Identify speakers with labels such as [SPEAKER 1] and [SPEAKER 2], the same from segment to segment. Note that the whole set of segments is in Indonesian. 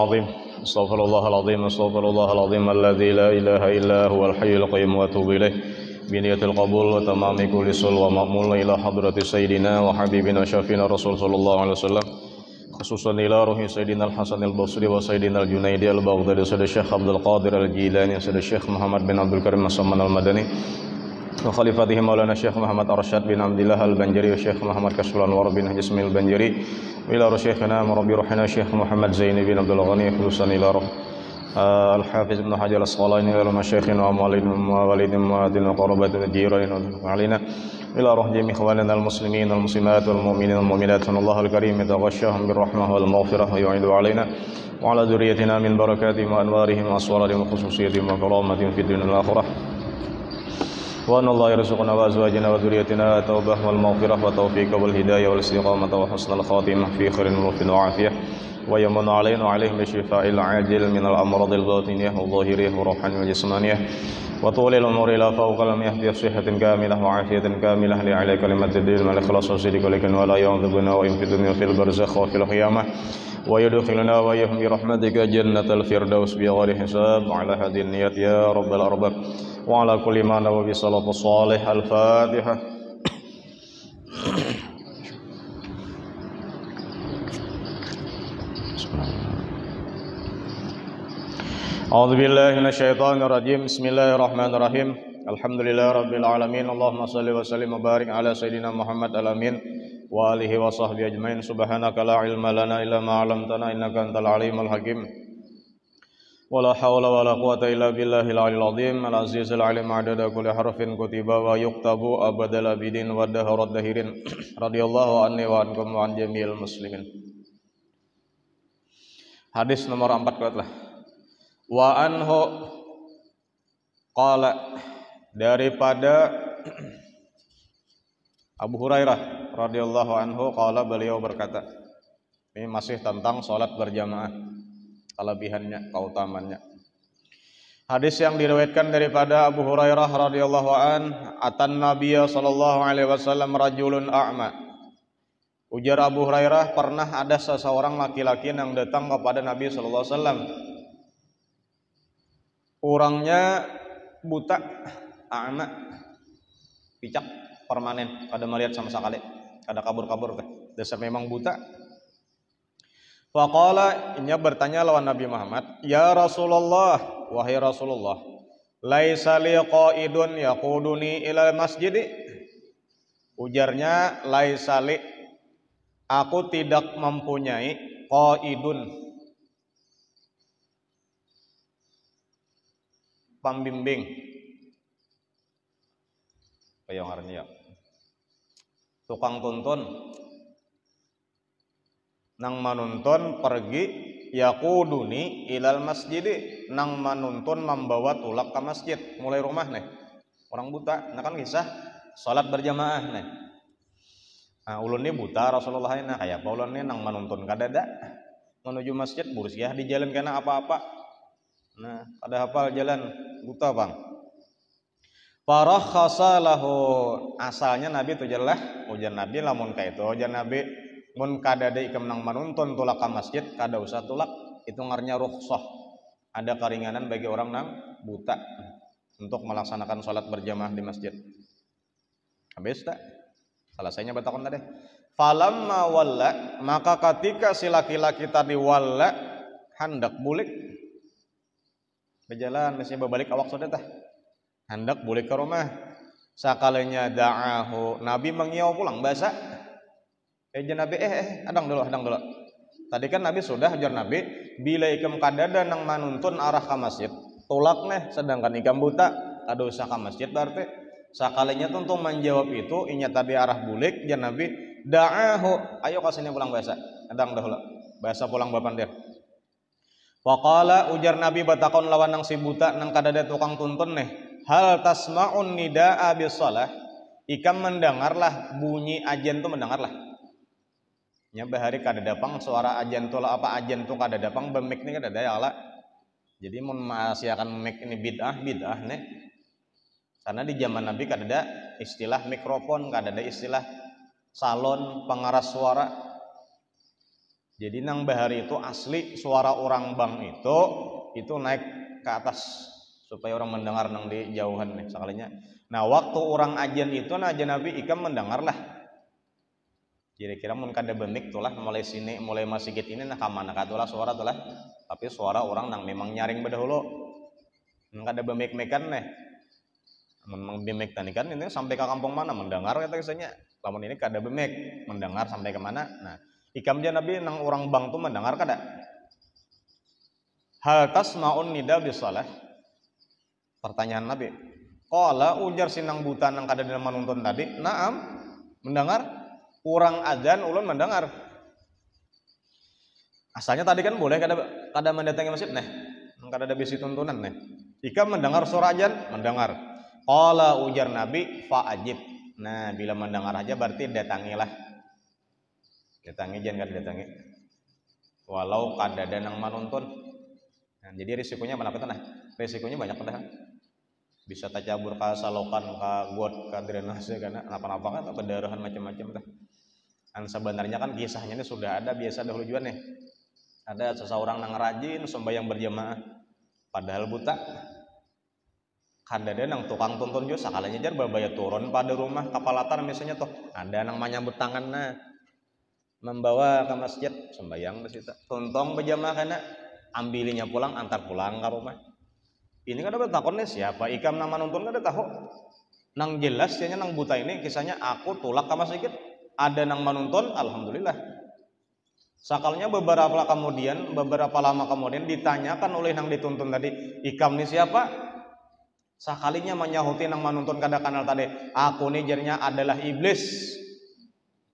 [SPEAKER 1] العظيم استغفر الله العظيم استغفر الله العظيم الذي لا إله إلا هو الحي القيوم وأتوب إليه بنية القبول وتمام كل صل ومأمول إلى حضرة سيدنا وحبيبنا شفينا رسول صلى الله عليه وسلم خصوصا إلى روح سيدنا الحسن البصري وسيدنا الجنيدي البغدادي سيد الشيخ عبد القادر الجيلاني سيد الشيخ محمد بن عبد الكريم السمان المدني وخليفته مولانا الشيخ محمد أرشاد بن عبد الله البنجري والشيخ محمد كشف الأنوار بن جسم البنجري وإلى شيخنا مربي روحنا الشيخ محمد زين بن عبد الغني خصوصا إلى روح الحافظ ابن حجر الأسقلاني إلى مشايخنا ووالدنا وقرابة الجيران علينا إلى روح جميع إخواننا المسلمين والمسلمات والمؤمنين والمؤمنات أن الله الكريم يتغشاهم بالرحمة والمغفرة ويعيد علينا وعلى ذريتنا من بركاتهم وأنوارهم وأسرارهم وخصوصيتهم وكرامتهم في الدنيا والآخرة وأن الله يرزقنا وأزواجنا وذريتنا التوبة والمغفرة والتوفيق والهداية والاستقامة وحسن الخاتمة في خير وعافية ويمن علينا وعليهم بالشفاء العاجل من الأمراض الباطنية والظاهرية والروحانية والجسمانية وطول الأمور إلى فوق المياه بصحة كاملة وعافية كاملة لعلى كلمة الدين والإخلاص والصدق ولكن ولا يعذبنا وإن في الدنيا وفي البرزخ وفي القيامة ويدخلنا وإياهم برحمتك جنة الفردوس بغير حساب على هذه النيات يا رب الأرباب وعلى كل ما نوى بصلاة الصالح الفاتحة أعوذ بالله من الشيطان الرجيم بسم الله الرحمن الرحيم الحمد لله رب العالمين اللهم صل وسلم وبارك على سيدنا محمد الأمين وآله وصحبه أجمعين سبحانك لا علم لنا إلا ما علمتنا إنك أنت العليم الحكيم ولا حول ولا قوة إلا بالله العلي العظيم العزيز العليم عدد كل حرف كتب ويكتب أبد الأبدين والدهر الدهرين رضي الله عني وعنكم وعن جميع المسلمين. Hadis nomor 4 kuatlah. Wa anhu qala, daripada Abu Hurairah radhiyallahu anhu qala, beliau berkata, ini masih tentang salat berjamaah, kelebihannya, keutamannya. Hadis yang diriwayatkan daripada Abu Hurairah radhiyallahu an, atan Nabiyya sallallahu alaihi wasallam rajulun a'ma. Ujar Abu Hurairah, pernah ada seseorang laki-laki yang datang kepada Nabi sallallahu alaihi wasallam. Orangnya buta, a'ma, picak, permanen, kada melihat sama sekali, kada kabur-kabur teh. Dasar memang buta. Faqala, inya bertanya lawan Nabi Muhammad, ya Rasulullah, wahai Rasulullah, laisa li qaidun yaquduni ila masjid. Ujarnya, laisa li, aku tidak mempunyai qaidun, pembimbing. Kayak ngarani ya, tukang tuntun nang manuntun pergi, yaquduni ilal masjid, nang manuntun membawa tulak ke masjid, mulai rumah nih orang buta. Nah kan kisah salat berjamaah nih. Nah ulun ini buta, Rasulullah ini kayak apa ulun ini nang manuntun kadada menuju masjid, bursiah di jalan kena apa-apa. Nah kada hafal jalan, buta bang. Farakhasa lahu, asalnya Nabi itu jelas ujar Nabi lamun ka itu ujar Nabi mun kadada ikam nang manuntun tulak ka masjid kada usah tulak, itu ngarnya rukhsah, ada keringanan bagi orang nang buta untuk melaksanakan salat berjamaah di masjid. Habis tak? Selesainya batakon tadi. Falamma walla, maka ketika si laki-laki tadi walla hendak bulik berjalan, mesti berbalik awak sudah tah, hendak bulik ke rumah. Sakalinya da'ahu, Nabi mengiau pulang bahasa. Nabi adang dulu. Tadi kan Nabi sudah ajar Nabi, bila ikam kadada nang manuntun arah ke masjid, tulak neh, sedangkan ikam buta kada usah ke masjid. Berarti sakalinya tentu menjawab itu, inya tadi arah bulik, jar Nabi da'ahu, ayo kasihnya pulang bahasa. Adang dulu bahasa pulang bapan dia. Waqala, ujar Nabi batakon lawan nang si buta nang kadada tukang tuntun nih, hal tasma'un nida'a bis shalah, ikam mendengarlah bunyi ajan tu, mendengarlah. Nya bahari kada dapang suara ajan tu lah, apa ajan tu kada dapang bemik ni kada ya Allah. Jadi mun masih akan mik ini bid'ah nih. Karena di zaman Nabi kada ada istilah mikrofon, kada ada istilah salon pengeras suara. Jadi nang bahari itu asli suara orang bang itu naik ke atas supaya orang mendengar nang di jauhan nih sekalinya. Nah waktu orang ajan itu nah ajan Nabi ikam mendengar lah. Kira-kira mun kada bemik tulah mulai sini mulai masjid ini nah kamana katulah suara tulah. Tapi suara orang nang memang nyaring bedahulu. Nang kada bemik-mekan nih. Memang bemek tani kan ini sampai ke kampung mana mendengar kata kisahnya. Lamun ini kada bemek mendengar sampai ke mana. Nah ikam dia Nabi nang orang bang tu mendengar kada? Hal tasma'un nida bisalah? Pertanyaan Nabi. Qala ujar sinang buta nang kada dalam menuntun tadi. Naam, mendengar. Urang adzan ulun mendengar. Asalnya tadi kan boleh kada mendatangi masjid nah. Kada ada bisi tuntunan nah. Ikam mendengar suara adzan, mendengar. Qala ujar Nabi fa'ajib. Nah, bila mendengar aja berarti datangilah. Datangi jangan kada datangi. Walau kada ada nang manuntun. Nah, jadi risikonya mana nah? Risikonya banyak padahal. Bisa tajabur ka salokan, ka got, ka drainase kana apa-apa kan pendarahan macam-macam tah. Kan sebenarnya kan kisahnya ini sudah ada biasa dahulu juga nih. Ada seseorang nang rajin sembahyang berjamaah padahal buta. Kada ada nang tukang tuntun juga sakalanya jar babaya turun pada rumah kapalatan misalnya toh. Ada nang menyambut tangan nah. Membawa ke masjid sembahyang di situ. Tuntong berjamaah kana ambilinya pulang antar pulang ke rumah. Ini kan ada takonnya siapa? Ikam nama nonton kan ada tahu. Nang jelas ya nang buta ini kisahnya aku tulak ke masjid. Ada nang menuntun, alhamdulillah. Sakalnya beberapa lama kemudian ditanyakan oleh nang dituntun tadi, ikam ini siapa? Sakalinya menyahuti nang menuntun kada kenal tadi, aku ini jadinya adalah iblis.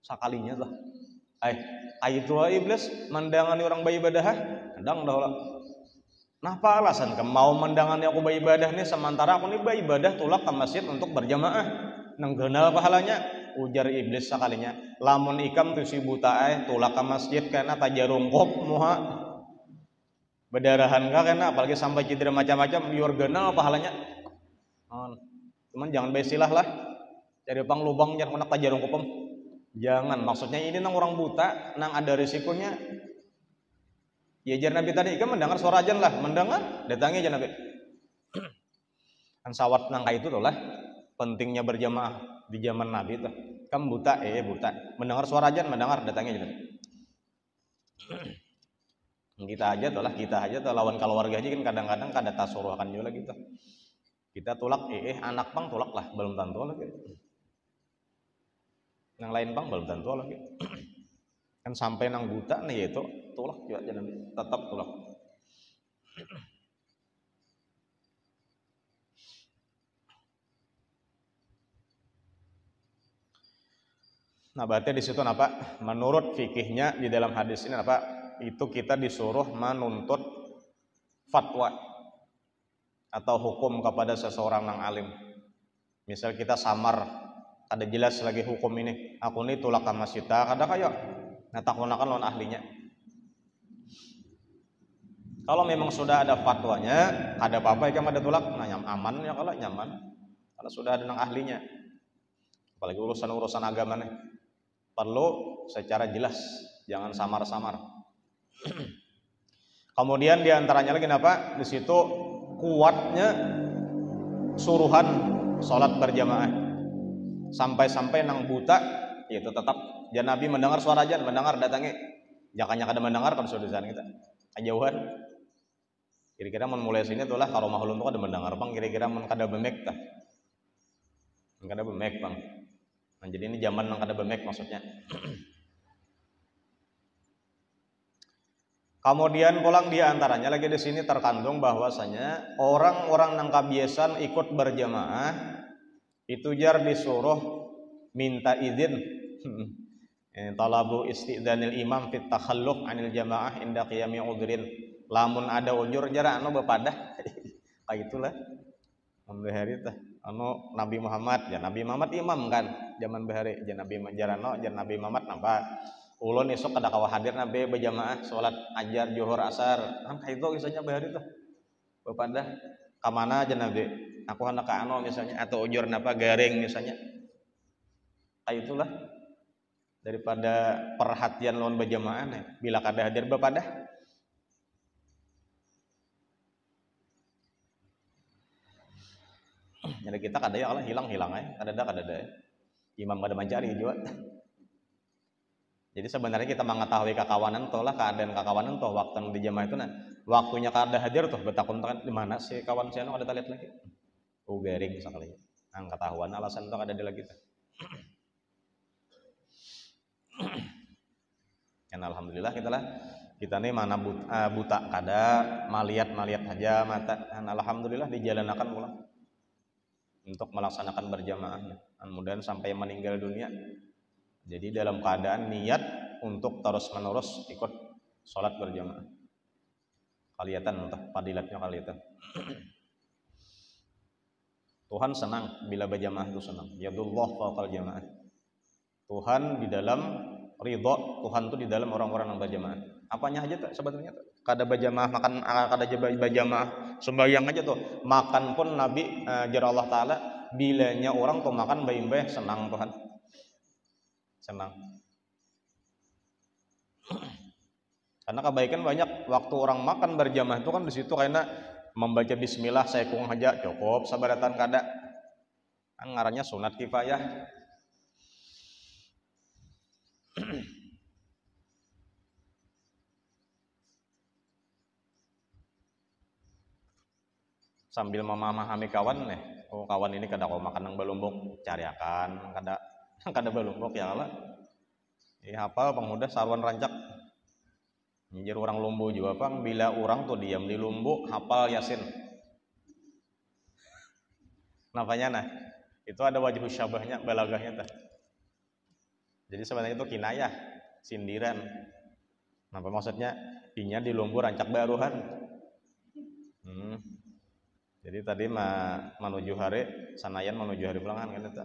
[SPEAKER 1] Sakalinya tuh. Itu iblis mendangani orang beribadah, kadang dah lah. Napa alasan kamu mau mendangani aku beribadah nih sementara aku nih beribadah tulak ke masjid untuk berjamaah, nang genal pahalanya. Ujar iblis sekalinya, lamun ikam tu si buta tulak ke masjid karena tajarungkop muha bedarahan ka karena apalagi sampai cedera macam-macam biar genal pahalanya. Cuman jangan besilah lah, jadi pang lubang jangan kena tajarungkopem. Jangan, maksudnya ini nang orang buta, nang ada risikonya. Ya jar Nabi tadi kan mendengar suara ajan lah, mendengar, datangi aja Nabi. Kan sawat nang itu tuh lah, pentingnya berjamaah di zaman Nabi tuh. Kamu buta, buta, mendengar suara ajan, mendengar, datangi aja Nabi. Kita aja tuh lawan keluarga aja kan kadang-kadang kada tasuruhkan juga gitu. Kita tulak, anak pang tulak lah, belum tentu lagi. Yang lain bang belum tentu lagi. Kan sampai nang buta nih itu tulak juga aja Nabi, tetap tulak. Nah berarti di situ apa? Menurut fikihnya di dalam hadis ini apa? Itu kita disuruh menuntut fatwa atau hukum kepada seseorang nang alim. Misal kita samar, ada jelas lagi hukum ini. Aku ini tulak ke masjid, kada kayak natakunakan lawan ahlinya. Kalau memang sudah ada fatwanya, ada apa-apa ya ada tulak, nah aman ya kalau nyaman. Kalau sudah ada nang ahlinya. Apalagi urusan-urusan agama nih. Perlu secara jelas, jangan samar-samar. Kemudian diantaranya lagi apa? Di situ kuatnya suruhan sholat berjamaah. Sampai-sampai nang buta, itu tetap jangan Nabi mendengar suara ajan, mendengar datangi. Jangan kada mendengar kan sudah sana kita. Kejauhan. Kira-kira mulai sini tuh lah kalau mahlum tuh kada mendengar bang. Kira-kira kada bemek tah. Kada bemek bang. Nah, jadi ini zaman nang kada bemek maksudnya. Kemudian pulang di antaranya lagi di sini terkandung bahwasanya orang-orang nang kebiasaan ikut berjamaah itu jar disuruh minta izin. Talabu istidzanil imam fit takhalluf anil jamaah inda qiyami udhrin. Lamun ada ujur jar anu bepadah. Kayak itulah. Membahari tah anu Nabi Muhammad ya Nabi Muhammad imam kan zaman bahari jan Nabi Jarano jan Nabi Muhammad napa ulun esok kada kawa hadir Nabi berjamaah salat ajar zuhur asar kan itu kisahnya bahari tuh bepadah ka mana jan Nabi aku hendak ka anu misalnya atau ujur napa garing misalnya kayak itulah daripada perhatian lawan berjamaah nih. Bila kada hadir bepadah. Jadi kita kada ya kalau hilang aja, kada ada. Imam kada mencari juga. Jadi sebenarnya kita mengetahui kakawanan tuh lah, keadaan kakawanan tuh waktu di jamaah itu nah. Waktunya kada hadir tuh betakun di mana sih kawan saya ada lihat lagi. Garing sekali. Ang ketahuan alasan tuh kada ada lagi tuh. Dan alhamdulillah kita nih mana buta kada maliat aja mata. Dan alhamdulillah dijalankan pula untuk melaksanakan berjamaah. Mudah-mudahan sampai meninggal dunia. Jadi dalam keadaan niat untuk terus-menerus ikut sholat berjamaah. Kelihatan entah fadilatnya kelihatan. Tuhan senang bila berjamaah itu senang. Yadullah fawqal jamaah. Tuhan di dalam ridho, Tuhan itu di dalam orang-orang yang berjamaah. Apanya aja tuh sebetulnya tuh. Kada berjamaah makan, kada berjamaah sembahyang aja tuh. Makan pun Nabi jar Allah Taala bilanya orang tuh makan bayi-bayi senang Tuhan. Senang. Karena kebaikan banyak. Waktu orang makan berjamaah itu kan di situ karena membaca bismillah saikung aja cukup sabaratan kada. Ngarannya sunat kifayah. Sambil memahami kawan nih, kawan ini kada kau makan yang belumbuk, cari akan kada belumbuk ya Allah. Hafal pemuda sarwan rancak. Nyinjir orang lumbu juga pang bila orang tuh diam di lumbu hafal Yasin. Napanya nah? Itu ada wajah syabahnya, balagahnya tah. Jadi sebenarnya itu kinayah, sindiran. Apa maksudnya? Inya di lumbu rancak baruhan. Jadi tadi menuju hari sanayan menuju hari pulangan kan itu.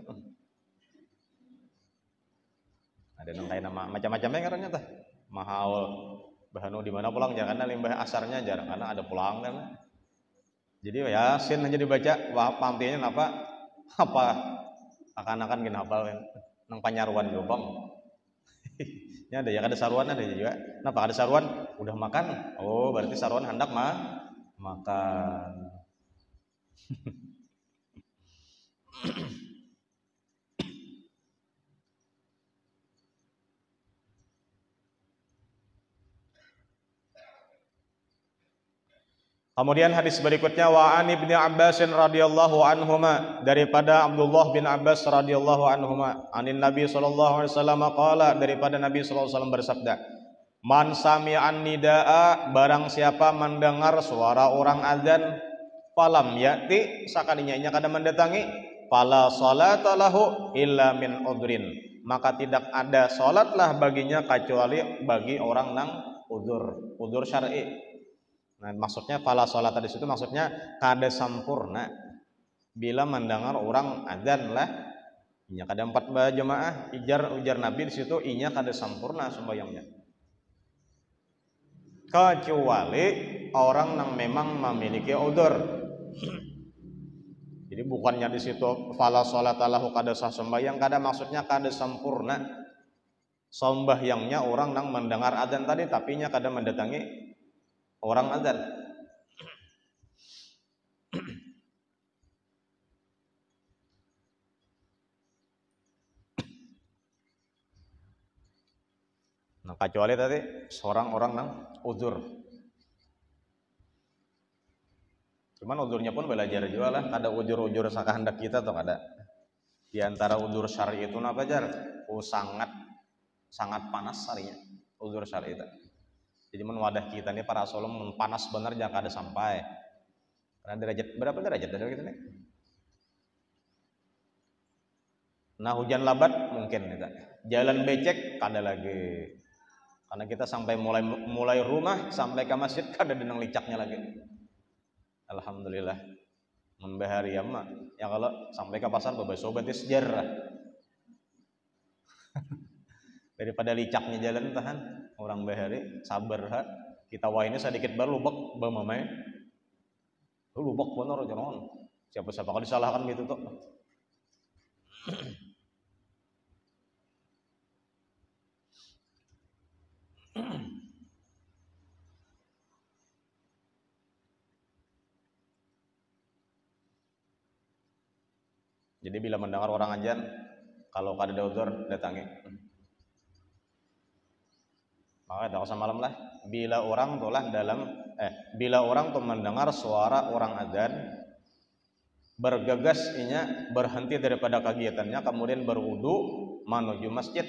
[SPEAKER 1] Ada nang kayak nama macam-macamnya ngarannya tah. Mahal bahanu di mana pulang jangan limbah asarnya jarang karena ada pulang kan. Jadi Yasin aja dibaca, wah pampinya apa akan-akan gini hafal kan. Nang panyaruan juga. Ya ada ya kada saruan ada juga. Kenapa kada saruan? Udah makan. Oh, berarti saruan hendak makan. Kemudian hadis berikutnya wa an Ibnu Abbas radhiyallahu anhuma, daripada Abdullah bin Abbas radhiyallahu anhuma, anin Nabi sallallahu alaihi wasallam qala, daripada Nabi sallallahu alaihi wasallam bersabda, man sami'an nidaa, barang siapa mendengar suara orang azan, falam yati, sakalinya inya kada mendatangi, fala salata lahu illa min udrin, maka tidak ada salatlah baginya kecuali bagi orang nang udzur syar'i. Nah, maksudnya fala salat di situ maksudnya kada sampurna bila mendengar orang azan lah inya kada 4 berjamaah, ujar Nabi di situ inya kada sampurna sembahyangnya. Kecuali orang yang memang memiliki udzur. Jadi bukannya di situ fala salata lahu kada sah sembahyang, kada maksudnya kada sampurna sembahyangnya orang yang mendengar azan tadi tapi nya kada mendatangi orang azan. Nah, kecuali tadi seorang orang nang uzur. Cuman uzurnya pun belajar juga lah, kada uzur sakahendak kita tuh kada. Di antara uzur syar'i itu apa jar? Sangat panas harinya uzur syar'i itu. Jadi wadah kita nih para solom panas bener jangan kada sampai. Karena berapa derajat dari kita nih? Nah hujan labat mungkin kita. Jalan becek kada lagi. Karena kita sampai mulai rumah sampai ke masjid kada ada nang licaknya lagi. Alhamdulillah. Membahari amma. Ya kalau sampai ke pasar bebaso batis sejarah. Daripada licaknya jalan tahan orang bahari sabar ha. Kita wah ini sedikit baru lubak bamamai. Lubak bener jangan. Siapa-siapa kalau disalahkan gitu tuh. Jadi bila mendengar orang azan, kalau kada uzur datangi. Maka tak usah malam lah. Bila orang tuh mendengar suara orang azan, bergegas inya berhenti daripada kegiatannya, kemudian berwudu menuju masjid.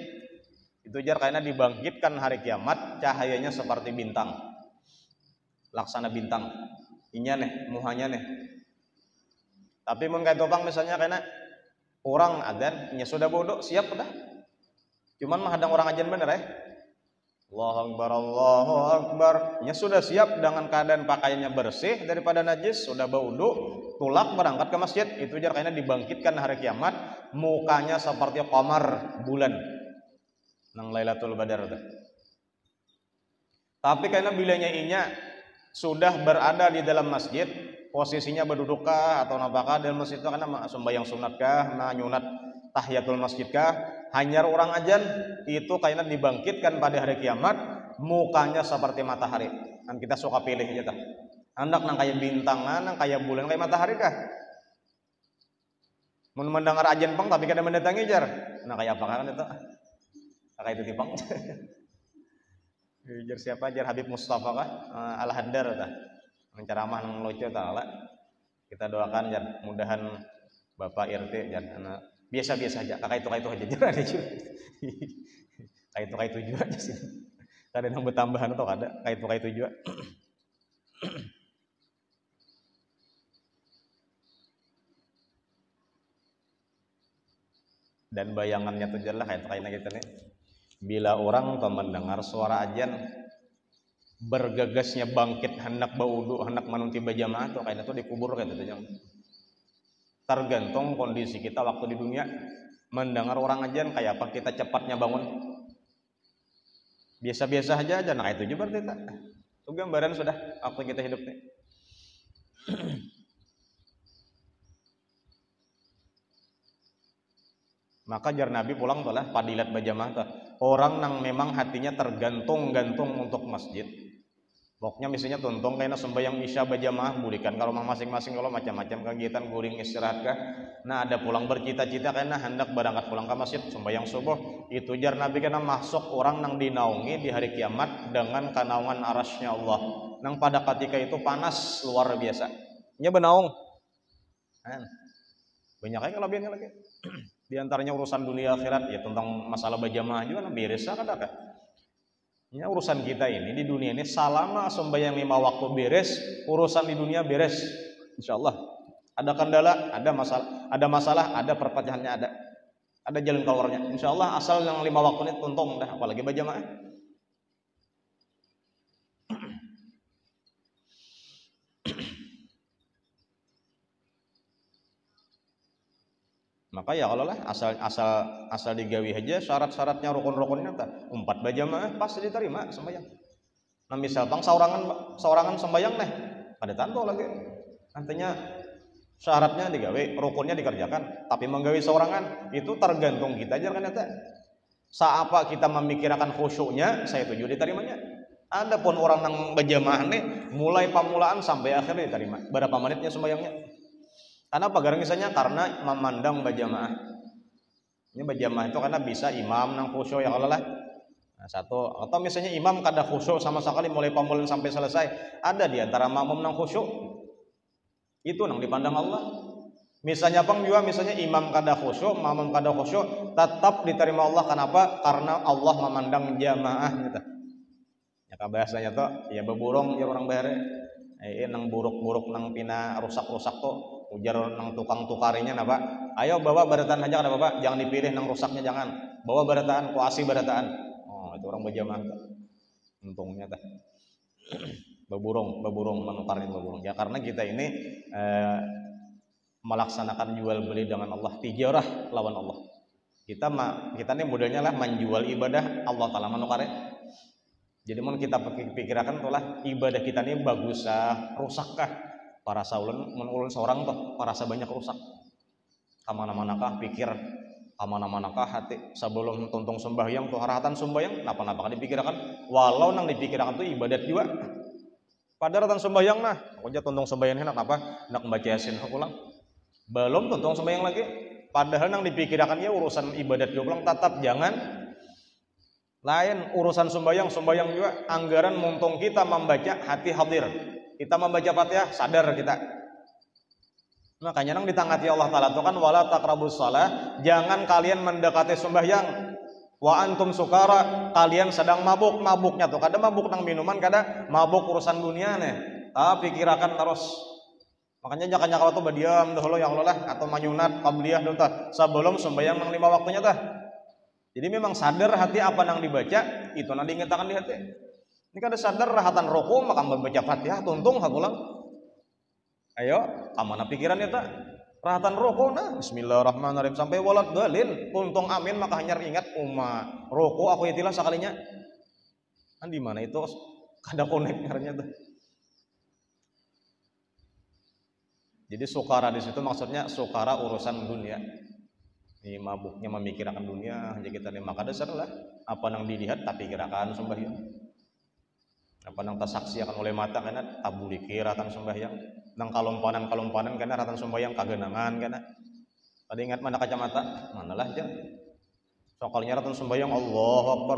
[SPEAKER 1] Itu jar karena dibangkitkan hari kiamat, cahayanya seperti bintang, laksana bintang. Inya nih, muhanya nih. Tapi mun kayak topang misalnya karena orang adzan, nya sudah bodoh, siap udah. Cuman menghadang orang adzan bener ya. Allahu Akbar, Allahu Akbar. Nya sudah siap dengan keadaan pakaiannya bersih daripada najis, sudah berwudu, tulak berangkat ke masjid. Itu jar karena dibangkitkan hari kiamat, mukanya seperti qamar, bulan. Nang Lailatul Badar tuh. Tapi karena bilanya inya sudah berada di dalam masjid, posisinya berduduk kah atau napakah dalam masjid itu, karena sembahyang sunat kah, nyunat tahiyatul masjid kah, hanyar orang azan, itu kayaknya dibangkitkan pada hari kiamat, mukanya seperti matahari. Dan kita suka pilih aja tah. Hendak nang kayak bintang, nang kayak bulan, kayak matahari kah? Mun mendengar azan pang tapi kada mendatangi jar. Nah kayak apa kan itu? Kayak itu tipang. Jar siapa jar Habib Mustafa kah? Al-Haddar tah. Menceramah nang lucu tah lah. Kita doakan jar mudahan Bapak RT jar biasa-biasa aja. Kayak itu aja jar ada juga. Kayak itu juga aja sih. Kada nang bertambahan atau kada? Kayak itu juga. Dan bayangannya tuh jelas kayak gitu nih. Bila orang tuh mendengar suara azan, bergegasnya bangkit hendak berwudu, hendak menunti berjamaah tuh kayaknya tuh dikubur kayak gitu. Tergantung kondisi kita waktu di dunia. Mendengar orang azan kayak apa kita cepatnya bangun. Biasa-biasa aja nah kayak itu juga berarti tak. Itu gambaran sudah waktu kita hidup nih. Maka jar Nabi pulang tuh lah padilat berjamaah tuh. Orang nang memang hatinya tergantung-gantung untuk masjid. Pokoknya misalnya tuntung kayaknya sembahyang isya berjamaah bulikan kalau masing-masing kalau macam-macam kegiatan guring istirahat kah. Nah ada pulang bercita-cita kayaknya hendak berangkat pulang ke masjid sembahyang subuh. Itu jar Nabi kena masuk orang nang dinaungi di hari kiamat dengan kanaungan arasnya Allah. Nang pada ketika itu panas luar biasa. Nya benaung. Banyak aja kelebihannya lagi. Di antaranya urusan dunia akhirat ya tentang masalah berjamaah juga beres kada kah? Ya urusan kita ini di dunia ini selama sembahyang 5 waktu beres, urusan di dunia beres. Insyaallah. Ada kendala, ada masalah, ada perpecahannya ada jalan keluarnya. Insyaallah asal yang 5 waktu ini tuntung dah apalagi berjamaah. Maka ya kalau lah asal digawi aja syarat-syaratnya rukun-rukunnya tak 4 berjamaah pasti diterima sembahyang. Nah misal bang seorangan sembahyang nih ada tanto lagi nantinya syaratnya digawe rukunnya dikerjakan tapi menggawi seorangan itu tergantung kita aja kan eta. Saapa kita memikirkan khusyuknya saya tuju diterimanya. Adapun orang yang berjamaah nih mulai pamulaan sampai akhir diterima. Berapa menitnya sembahyangnya? Karena apa? Misalnya karena memandang berjamaah. Ini berjamaah itu karena bisa imam nang khusyuk ya Allah lah. Nah, satu atau misalnya imam kada khusyuk sama sekali mulai pamulan sampai selesai. Ada di antara makmum nang khusyuk. Itu nang dipandang Allah. Misalnya pang juga misalnya imam kada khusyuk, makmum kada khusyuk, tetap diterima Allah. Kenapa? Karena Allah memandang jamaah gitu. Ya bahasanya tuh ya beburung ya orang bare. Nang buruk-buruk nang pina rusak-rusak tuh ujar nang tukang tukarinya napa ayo bawa barataan aja kada bapak jangan dipilih nang rusaknya jangan bawa barataan kuasi barataan itu orang berjamaah untungnya tah beburung menukarnya beburung ya karena kita ini melaksanakan jual beli dengan Allah tijarah lawan Allah kita ini modelnya lah menjual ibadah Allah taala menukare. Jadi mau kita pikirkan tulah ibadah kita ini baguskah rusakkah para saulun menulun seorang tuh parasa banyak rusak kamana-manakah pikir kamana-manakah hati sebelum tuntung sembahyang tuh harahatan sembahyang napa-napa dipikirkan walau nang dipikirkan tuh ibadat juga pada harahatan sembahyang nah aku aja tuntung sembahyang hendak apa hendak membaca yasin pulang belum tuntung sembahyang lagi Padahal nang dipikirkan ya urusan ibadat jomblang tetap jangan lain urusan sembahyang juga anggaran muntung kita membaca hati hadir. Kita membaca Fatihah sadar kita. Makanya nang ditangati Allah Ta'ala itu kan wala taqrabus shalah, jangan kalian mendekati sembahyang. Wa antum sukara, kalian sedang mabuk. Mabuknya tuh kadang mabuk nang minuman, kadang mabuk urusan dunia nih. Tapi pikirakan terus. Makanya jangan waktu berdiam dahulu yang Allah atau manyunat qabliyah dulu tah sebelum sembahyang nang 5 waktunya tah. Jadi memang sadar hati apa nang dibaca itu nang diingatakan di hati. Ini kada sadar rahatan ruku maka membaca Fatihah tuntung hagulang. Ayo, kamana pikiran eta? Rahatan ruku nah bismillahirrahmanirrahim sampai walad dalil tuntung amin maka hanya ingat ruku aku itilah sakalinya. Kan di mana itu kada connect ngaranya tuh. Jadi sukara di situ maksudnya sukara urusan dunia. Ini mabuknya memikirkan dunia, jadi kita nih maka dasar lah. Apa yang dilihat tapi kirakan sembahyang. Apa yang tersaksikan oleh mata karena tabuli kiratan sembahyang. Nang kalompanan karena ratan sembahyang kagenangan karena. Tadi ingat mana kacamata? Manalah aja. Sokalnya ratan sembahyang Allahu Akbar.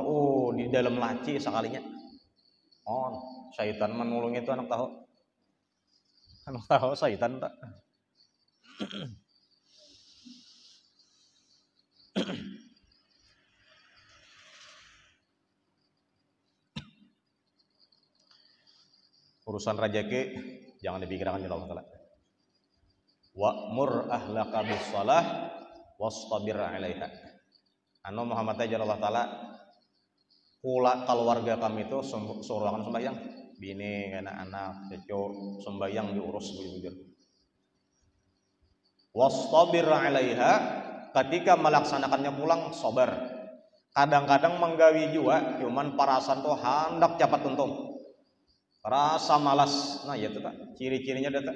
[SPEAKER 1] Di dalam laci sekalinya. Syaitan menulung itu anak tahu. Anak tahu syaitan tak. Urusan rezeki jangan dipikirkan oleh Allah Ta'ala. Wa'mur ahlaka bis-shalah wastabir 'alaiha. Anu Muhammad Allah Ta'ala kula keluarga kami itu suruh akan sembahyang. Bini, anak, cucu, sembahyang diurus bujur. Wastabir 'alaiha, ketika melaksanakannya pulang sabar. Kadang-kadang menggawi juga, cuman parasan tuh hendak cepat untung. Rasa malas. Nah, ya tuh tak. Ciri-cirinya data.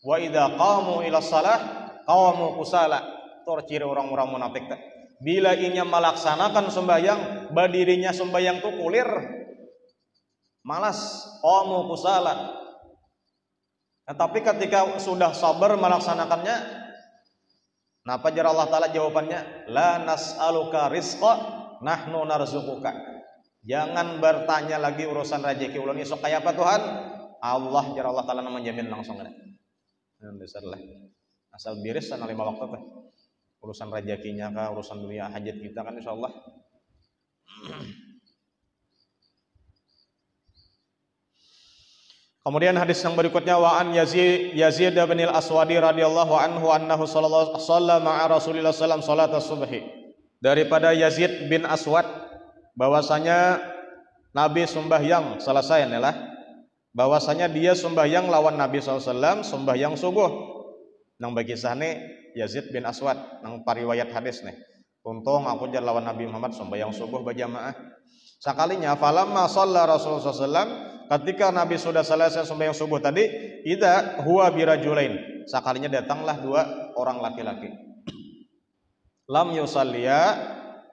[SPEAKER 1] Wa idza qamu ila shalah qamu kusala. Itu ciri orang-orang munafik tak. Bila inya melaksanakan sembahyang, berdirinya sembahyang tuh kulir. Malas, qamu kusala. Nah, tapi ketika sudah sabar melaksanakannya, napa jar Allah Ta'ala jawabannya? La nas'aluka rizqa, nahnu narzuquka. Jangan bertanya lagi urusan rezeki ulun esok kayak apa Tuhan? Allah jar Allah Ta'ala menjamin langsung kan. Besarlah. Asal biris sana 5 waktu teh. Urusan rezekinya kah, urusan dunia hajat kita kan insyaallah. Kemudian hadis yang berikutnya wa an Yazid bin al-Aswadi radhiyallahu anhu annahu sallallahu ma'a Rasulillah sallam salat as-subhi. Daripada Yazid bin Aswad bahwasanya Nabi sembahyang selesai inilah bahwasanya dia sembahyang lawan Nabi SAW sembahyang subuh. Nang bagi sahne Yazid bin Aswad nang pariwayat hadis nih. Untung aku jar lawan Nabi Muhammad sembahyang subuh berjamaah. Sakalinya falamma shalla Rasulullah SAW, ketika Nabi sudah selesai sembahyang subuh tadi, idza huwa birajulain. Sakalinya datanglah 2 orang laki-laki. Lam yusalliya,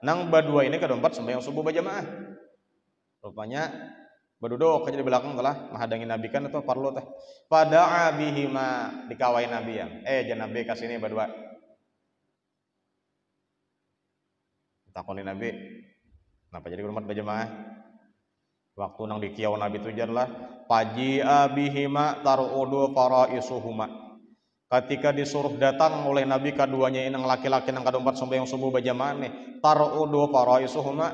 [SPEAKER 1] nang berdua ini keempat sembahyang subuh berjamaah. Rupanya berduduk aja di belakang telah menghadangi Nabi kan itu perlu teh. Pada abihima dikawai Nabi yang. Jangan Nabi kasih ini berdua. Takoni Nabi, kenapa jadi umat berjamaah? Waktu nang dikiau Nabi itu jarlah paji abihima tarudu faraisuhuma. Ketika disuruh datang oleh Nabi keduanya ini laki-laki nang keempat sembahyang subuh berjamaah nih, tarudu faraisuhuma,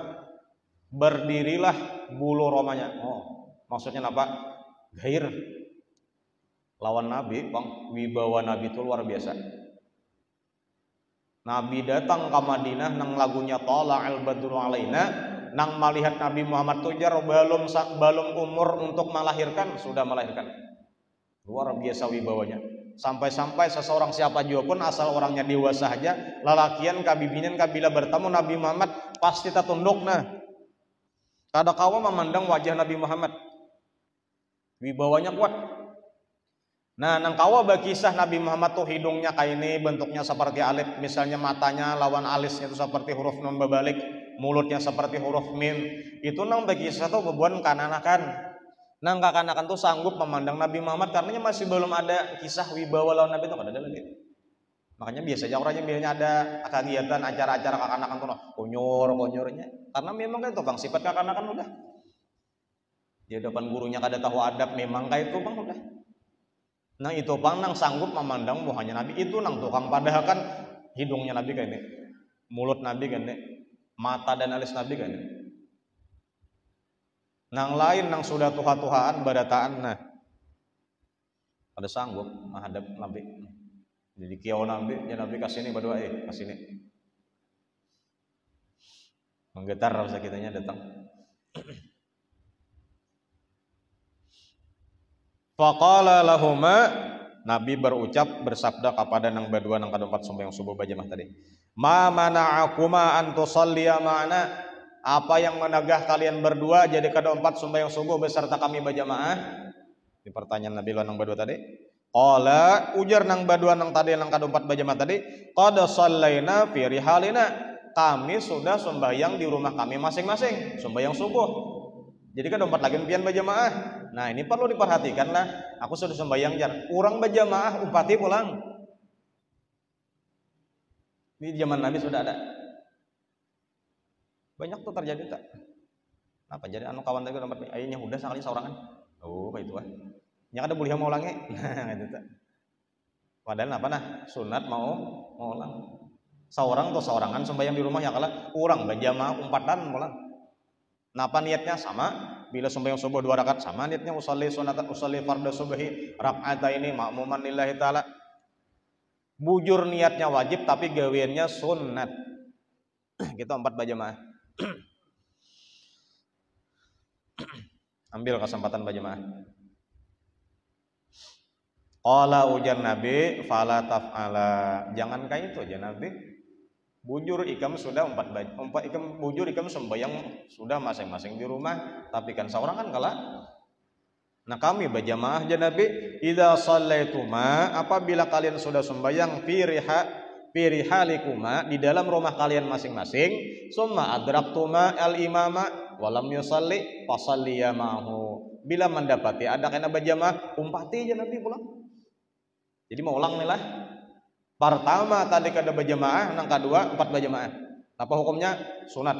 [SPEAKER 1] berdirilah bulu romanya. Maksudnya apa? Gair lawan Nabi, bang, wibawa Nabi itu luar biasa. Nabi datang ke Madinah nang lagunya Tala'al Badru Alaina, nang melihat Nabi Muhammad tujar belum umur untuk melahirkan, sudah melahirkan. Luar biasa wibawanya. Sampai-sampai seseorang siapa juga pun asal orangnya dewasa saja, lalakian kabibinin kabila bertemu Nabi Muhammad pasti tertunduk nah. Kada kawa memandang wajah Nabi Muhammad. Wibawanya kuat. Nah, nang kawa berkisah Nabi Muhammad tuh hidungnya kayak ini, bentuknya seperti alif, misalnya matanya lawan alisnya itu seperti huruf nun berbalik, mulutnya seperti huruf mim. Itu nang berkisah tuh bebuan kananakan. Nang kakanakan tuh sanggup memandang Nabi Muhammad karena masih belum ada kisah wibawa lawan Nabi itu kada ada lagi. Makanya biasanya orang yang biasanya ada kegiatan acara-acara kakanakan tuh konyornya. Karena memang kan itu bang sifat kakanakan udah. Di depan gurunya kada tahu adab memang kayak itu bang udah. Nang itu bang nang sanggup memandang muhanya Nabi itu nang tukang padahal kan hidungnya Nabi kan ini, mulut Nabi kan ini, mata dan alis Nabi kan ini. Nang lain nang sudah tuha-tuhaan badataan nah ada sanggup menghadap Nabi. Jadi kiau Nabi, ya Nabi kasih ini berdua kasih ini. Menggetar rasa kitanya datang. Faqala lahuma, Nabi berucap bersabda kepada nang berdua nang kadempat sembahyang subuh bajamah tadi. Ma mana'akuma an tusalliya ma'ana? Apa yang menegah kalian berdua jadi kadempat sembahyang subuh beserta kami berjamaah? Di pertanyaan Nabi nang berdua tadi. Qala ujar nang badua nang tadi nang kadempat bajamah tadi, qad shallaina fi rihalina. Kami sudah sembahyang di rumah kami masing-masing, sembahyang subuh. Jadi kadempat lagi pian bajamaah. Nah, ini perlu diperhatikan lah. Aku sudah sembahyang jar, urang bajamaah umpati pulang. Ini zaman Nabi sudah ada. Banyak tuh terjadi tak? Apa jadi anu kawan tadi tempat ayahnya udah sekali seorangan. Oh, kayak itu ah. Nya kada boleh mau ulangi. Nah, gitu tak. Padahal apa nah? Sunat mau ulang. Seorang atau seorangan sembahyang di rumah ya kalah urang berjamaah umpatan pulang. Napa niatnya sama? Bila sembahyang subuh 2 rakaat sama niatnya usolli sunatan usolli fardhu subhi rakaataini ma'muman lillahi taala. Bujur niatnya wajib tapi gaweannya sunat. Kita 4 berjamaah. Ambil kesempatan berjamaah. Qala ujar Nabi fala taf'ala, jangan kayak itu aja Nabi. Bujur ikam sudah 4 ikam bujur ikam sembahyang sudah masing-masing di rumah, tapi kan seorang kan kalah. Nah kami berjamaah aja Nabi. Idza shallaituma, apabila kalian sudah sembahyang fi rihalikuma di dalam rumah kalian masing-masing, summa adraktuma al imama walam yusalli fasalliya ma'hu. Bila mendapati ada kena berjamaah umpati aja Nabi pulang. Jadi mau ulang nih lah. Pertama tadi kada berjamaah, nang kedua 4 berjamaah. Apa hukumnya? Sunat.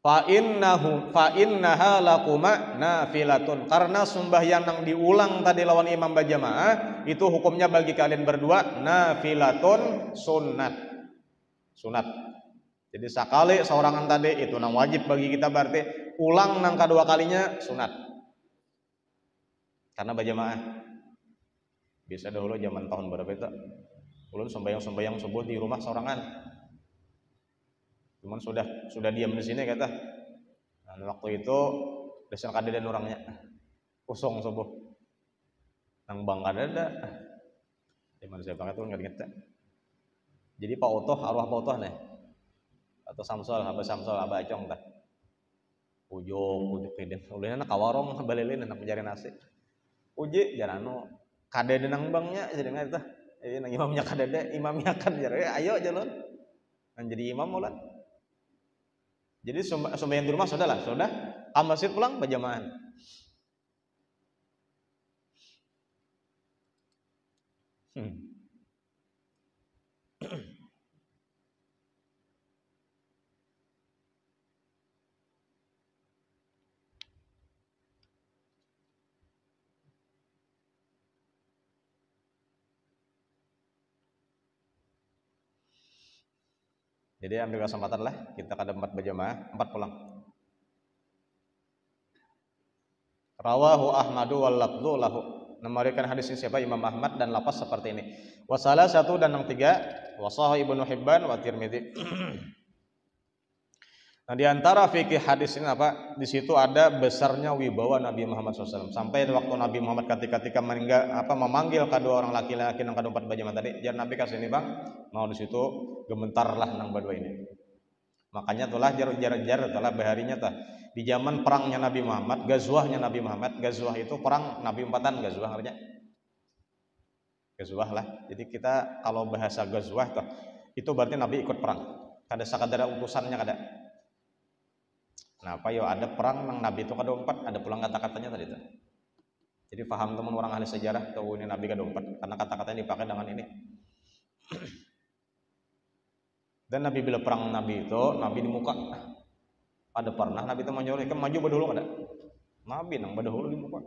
[SPEAKER 1] Fa innaha lakuma nafilatun. Karena sembahyang yang diulang tadi lawan imam berjamaah itu hukumnya bagi kalian berdua nafilatun sunat. Sunat. Jadi sekali seorangan tadi itu nang wajib bagi kita berarti ulang nang kedua kalinya sunat. Karena berjamaah. Biasa dahulu zaman tahun berapa itu? Ulun sembahyang subuh di rumah seorangan. Cuman sudah diam di sini kata. Nah, waktu itu desa kada dan orangnya. Kosong subuh. Nang bang kada ada. Di mana saya pakai tuh enggak ingat. Jadi Pak Otoh, arwah Pak Otoh nih. Atau Samsul, Aba Acong tah. Ujung kiden. Ulun anak kawarong balelin anak mencari nasi. Uji jarano kade denang bangnya jadi nggak itu. Nang imamnya kade imamnya kan jare ayo aja lon. Nang jadi imam ulan. Jadi sembahyang di rumah sudah ke masjid pulang berjamaah. Jadi ambil kesempatan lah kita kada 4 berjamaah, 4 pulang. Rawahu Ahmadu wal lafdhu lahu. Memerikan hadis ini siapa? Imam Ahmad dan lapas seperti ini. Wasalah 1 dan 63 wasahu Ibnu Hibban wa Tirmidzi. Nah di antara fikih hadis ini apa? Di situ ada besarnya wibawa Nabi Muhammad SAW. Sampai waktu Nabi Muhammad ketika memanggil kedua orang laki-laki yang kedua 4 berjamaah tadi, jar Nabi kasih ini bang, mau di situ gementarlah nang berdua ini. Makanya telah jar telah baharinya tah di zaman perangnya Nabi Muhammad, gazwahnya Nabi Muhammad, gazwah itu perang Nabi empatan gazwah artinya. Gazwah lah. Jadi kita kalau bahasa gazwah tah itu berarti Nabi ikut perang. Kada sakadar utusannya kada. Nah, apa yo ada perang nang Nabi itu kada 4, ada pulang kata-katanya tadi tuh. Jadi paham teman orang ahli sejarah tahu ini Nabi ke-24 karena kata-kata yang dipakai dengan ini. Dan Nabi bila perang Nabi itu, Nabi di muka. Ada pernah Nabi itu menyuruh ikan maju berdahulu ada. Nabi nang berdahulu di muka.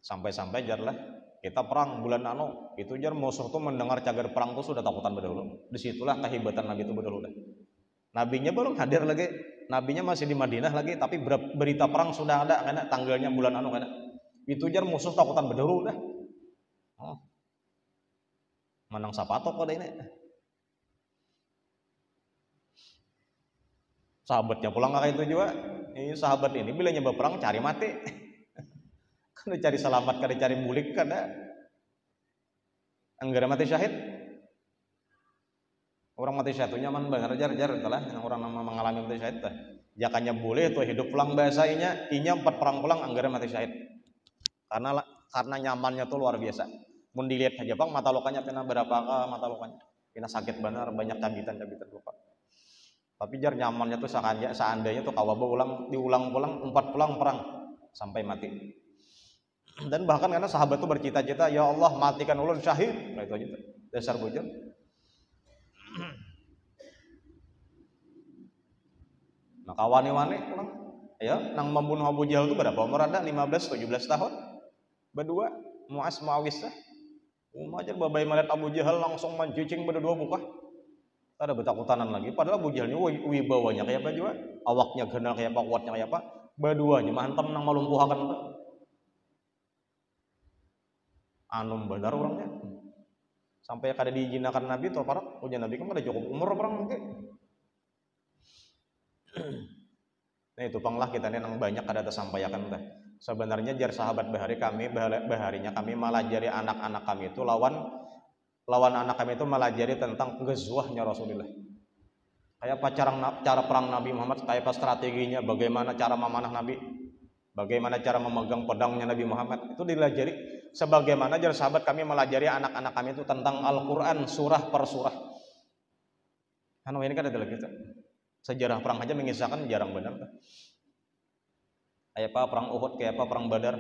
[SPEAKER 1] Sampai-sampai jarlah kita perang bulan anu itu jar musuh tuh mendengar cagar perang tuh sudah takutan berdahulu. Disitulah kehebatan Nabi itu berdahulu. Nabinya belum hadir lagi, nabinya masih di Madinah lagi, tapi berita perang sudah ada karena tanggalnya bulan anu karena itu jar musuh takutan berdahulu dah. Oh. Menang sapato kok ini. Sahabatnya pulang kayak itu juga. Ini sahabat ini bila nyoba perang cari mati. Kan cari selamat, kan cari mulik kan ada. Anggara mati syahid. Orang mati syahid itu nyaman benar jar telah orang nama mengalami mati syahid tah. Jakanya boleh tuh hidup pulang bahasanya, inya 4 perang pulang anggara mati syahid. Karena nyamannya tuh luar biasa. Mun dilihat aja Bang mata lokanya pernah berapa mata lokanya. Pernah sakit benar, banyak cabitan lupa. Tapi jar nyamannya tuh seandainya tuh kawaba diulang-ulang 4 pulang perang sampai mati. Dan bahkan karena sahabat tuh bercita-cita, ya Allah matikan ulun syahid. Nah itu aja dasar bujur. Nah kawani-wani pulang. Ya, nang membunuh Abu Jahal itu berapa umur ada? 15-17 tahun. Berdua Mu'az Muawis aja babai melihat Abu Jahal langsung mencicing berdua buka. Ada betakutanan lagi. Padahal Abu Jahal ini wibawanya kayak apa juga. Awaknya genal kayak apa, kuatnya kayak apa. Berduanya mantem nang malumpuhakan itu. Anum benar orangnya. Sampai kada diizinakan Nabi atau para ujian Nabi kan kada cukup umur orang mungkin. Nah itu panglah kita ini nang banyak kada tersampaikan teh. Sebenarnya jar sahabat baharinya kami melajari anak-anak kami itu lawan anak kami itu melajari tentang ghazwahnya Rasulullah. Kayak apa cara perang Nabi Muhammad, kayak apa strateginya, bagaimana cara memanah Nabi, bagaimana cara memegang pedangnya Nabi Muhammad. Itu dilajari sebagaimana jar sahabat kami melajari anak-anak kami itu tentang Al-Qur'an surah per surah. Anu ini kan ada lagi sejarah perang aja mengisahkan jarang benar. Kayak apa perang Uhud, kayak apa perang Badar,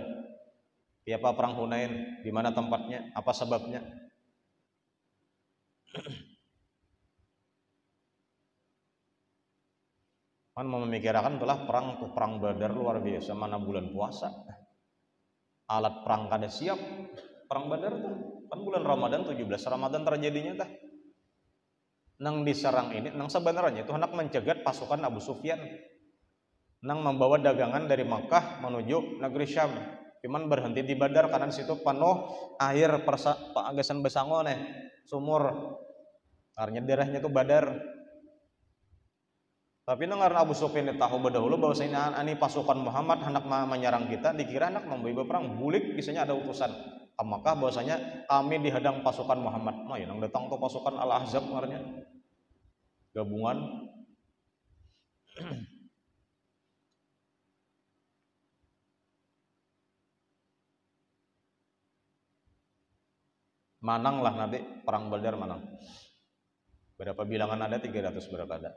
[SPEAKER 1] kayak apa perang Hunain, di mana tempatnya, apa sebabnya. Kan memikirkan telah perang Badar luar biasa, mana bulan puasa. Alat perang kada siap. Perang Badar tuh kan bulan Ramadan 17 Ramadan terjadinya tah. Nang diserang ini, nang sebenarnya itu hendak mencegat pasukan Abu Sufyan. Nang membawa dagangan dari Makkah menuju negeri Syam. Cuman berhenti di Badar karena situ penuh air agasan besango nih, sumur. Karena daerahnya itu Badar. Tapi nang Abu Sufyan tahu berdahulu bahwa ini pasukan Muhammad hendak menyerang kita, dikira hendak membawa perang. Bulik kisahnya ada utusan ke Makkah bahwasanya kami dihadang pasukan Muhammad. Nah, yang datang tuh pasukan Al-Ahzab namanya. Gabungan Manang lah nanti perang Badar manang. Berapa bilangan ada? 300 berapa ada.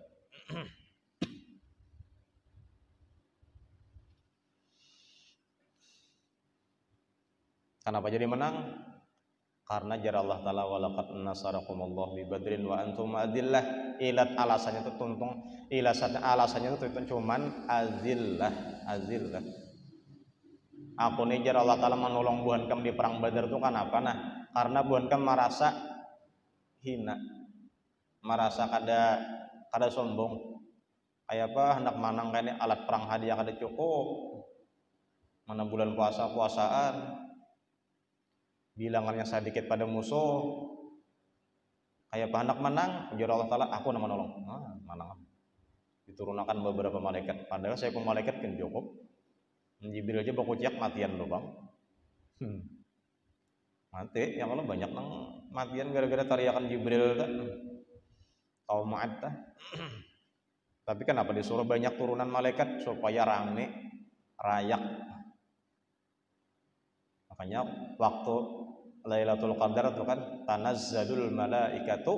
[SPEAKER 1] Kenapa jadi menang? Karena jar Allah Ta'ala walaqad nasarakumullah bi badrin wa antum adillah. Ilat alasannya itu alasannya itu cuman azillah. Aku nih jar Allah Ta'ala menolong buhan kam di perang Badar itu kan apa nah? Karena buhan kam merasa hina, merasa kada sombong. Kayak apa hendak manang kayak alat perang hadiah kada cukup. Mana bulan puasaan bilangannya sedikit pada musuh. Kayak apa hendak menang, jar Allah Ta'ala aku nama menolong. Manang. Diturunkan beberapa malaikat. Padahal saya pun malaikat kan cukup. Jibril aja bakuciak matian loh bang. Mati, yang kalau banyak nang matian gara-gara tariakan Jibril kan. Tahu maat tah. Tapi kenapa disuruh banyak turunan malaikat supaya rame, rayak. Makanya waktu Lailatul Qadar itu kan tanazzalul malaikatu